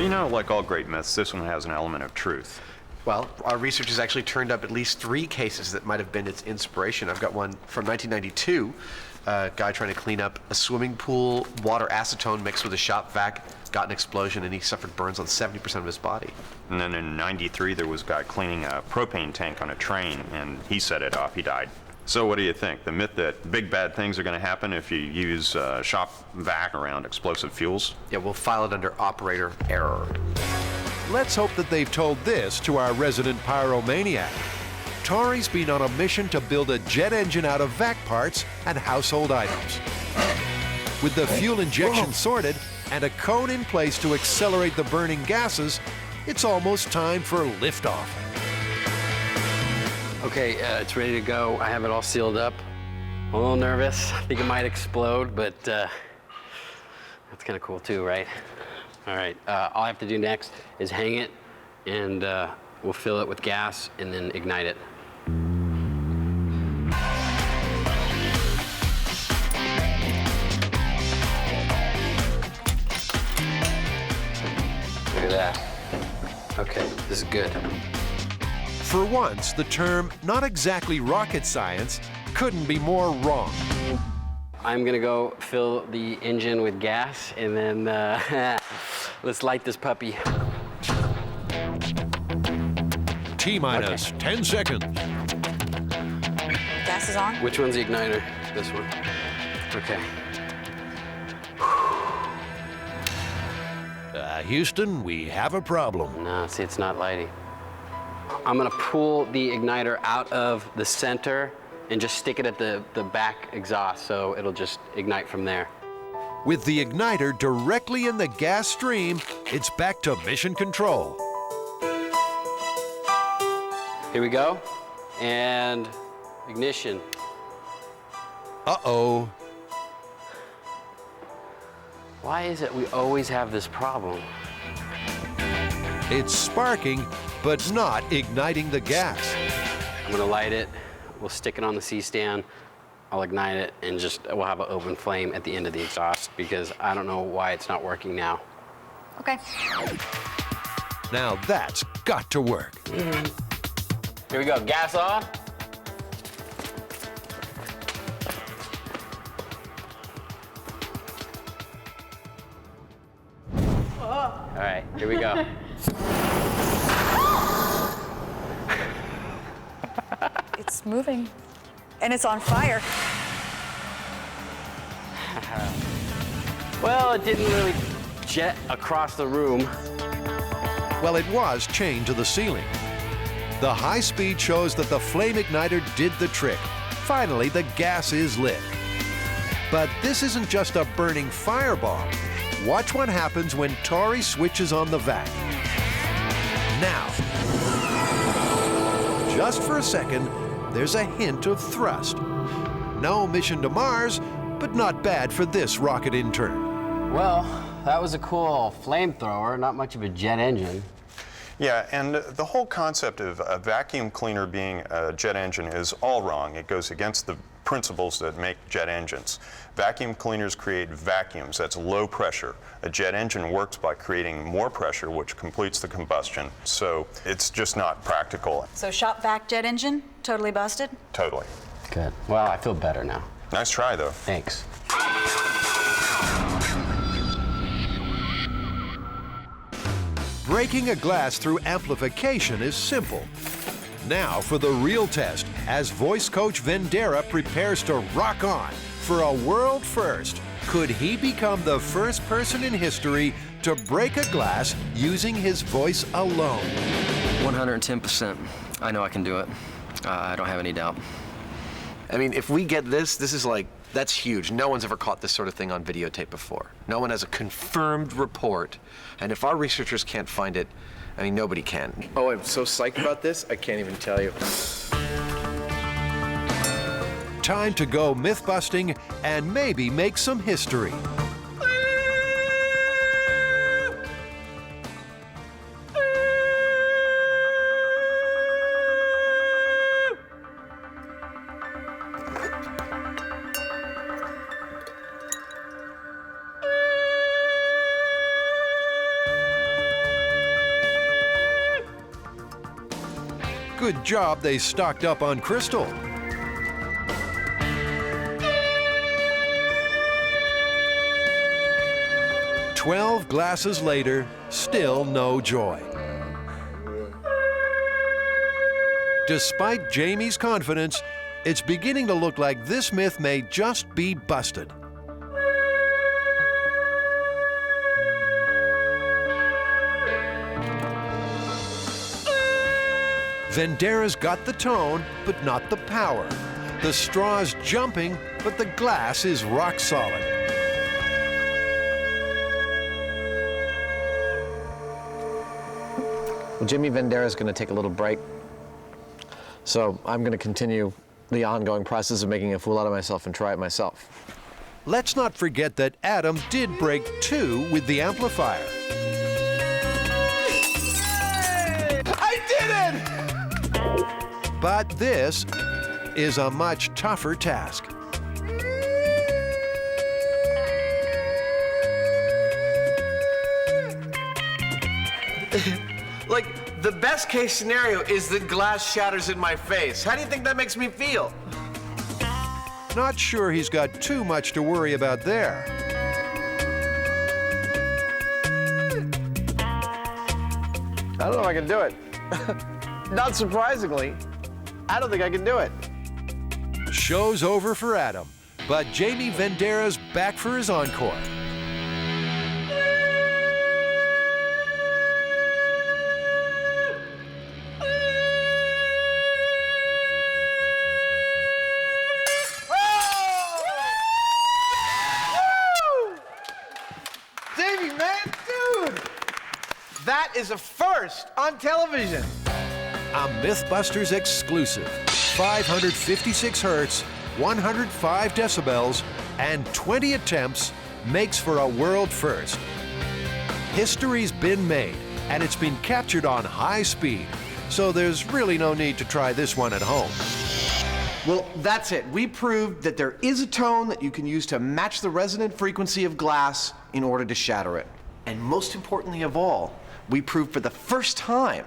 You know, like all great myths, this one has an element of truth. Well, our research has actually turned up at least 3 cases that might have been its inspiration. I've got one from 1992, a guy trying to clean up a swimming pool, water acetone mixed with a shop vac, got an explosion, and he suffered burns on 70% of his body. And then in '93, there was a guy cleaning a propane tank on a train, and he set it off. He died. So what do you think? The myth that big bad things are going to happen if you use shop vac around explosive fuels? Yeah, we'll file it under operator error. Let's hope that they've told this to our resident pyromaniac. Tori's been on a mission to build a jet engine out of vac parts and household items. With the fuel injection sorted and a cone in place to accelerate the burning gases, it's almost time for liftoff. Okay, it's ready to go. I have it all sealed up. I'm a little nervous. I think it might explode, but that's kind of cool too, right? All right, all I have to do next is hang it, and we'll fill it with gas and then ignite it. Look at that. Okay, this is good. For once, the term not exactly rocket science couldn't be more wrong. I'm gonna go fill the engine with gas, and then let's light this puppy. T-minus 10 seconds. Gas is on? Which one's the igniter? This one. Okay. Houston, we have a problem. No, see, it's not lighting. I'm gonna pull the igniter out of the center and just stick it at the back exhaust, so it'll just ignite from there. With the igniter directly in the gas stream, it's back to mission control. Here we go, and ignition. Uh-oh. Why is it we always have this problem? It's sparking, but not igniting the gas. I'm gonna light it. We'll stick it on the C-stand. I'll ignite it, and we'll have an open flame at the end of the exhaust, because I don't know why it's not working now. Okay. Now that's got to work. Here we go, gas on. All right, here we go. It's moving, and it's on fire. Well, it didn't really jet across the room. Well, it was chained to the ceiling. The high speed shows that the flame igniter did the trick. Finally, the gas is lit. But this isn't just a burning fireball. Watch what happens when Tori switches on the vac. Now, just for a second, there's a hint of thrust. No mission to Mars, but not bad for this rocket intern. Well, that was a cool flamethrower, not much of a jet engine. Yeah, and the whole concept of a vacuum cleaner being a jet engine is all wrong. It goes against the principles that make jet engines. Vacuum cleaners create vacuums, that's low pressure. A jet engine works by creating more pressure, which completes the combustion. So it's just not practical. So shop vac jet engine, totally busted? Totally. Good. Well, I feel better now. Nice try, though. Thanks. Breaking a glass through amplification is simple. Now for the real test, as voice coach Vendera prepares to rock on for a world first. Could he become the first person in history to break a glass using his voice alone? 110%. I know I can do it. I don't have any doubt. I mean, if we get this, this is like That's huge. No one's ever caught this sort of thing on videotape before. No one has a confirmed report. And if our researchers can't find it, I mean, nobody can. Oh, I'm so psyched about this, I can't even tell you. Time to go myth-busting and maybe make some history. Good job they stocked up on crystal. "12 glasses later, still no joy. Despite Jamie's confidence, it's beginning to look like this myth may just be busted. Vendera's got the tone, but not the power. The straw's jumping, but the glass is rock solid. Well, Jimmy Vendera's going to take a little break. So I'm going to continue the ongoing process of making a fool out of myself and try it myself. Let's not forget that Adam did break 2 with the amplifier. I did it! But this is a much tougher task. Like, the best case scenario is that glass shatters in my face. How do you think that makes me feel? Not sure he's got too much to worry about there. I don't know if I can do it. Not surprisingly, I don't think I can do it. Show's over for Adam, but Jamie Vendera's back for his encore. Davey, man, dude! That is a first on television. A MythBusters exclusive. 556 hertz, 105 decibels, and 20 attempts makes for a world first. History's been made, and it's been captured on high speed, so there's really no need to try this one at home. Well, that's it. We proved that there is a tone that you can use to match the resonant frequency of glass in order to shatter it. And most importantly of all, we proved for the first time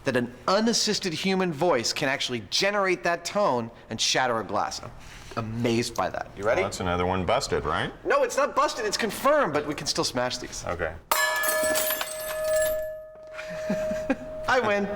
that an unassisted human voice can actually generate that tone and shatter a glass. I'm amazed by that. You ready? Well, that's another one busted, right? No, it's not busted, it's confirmed, but we can still smash these. Okay. I win.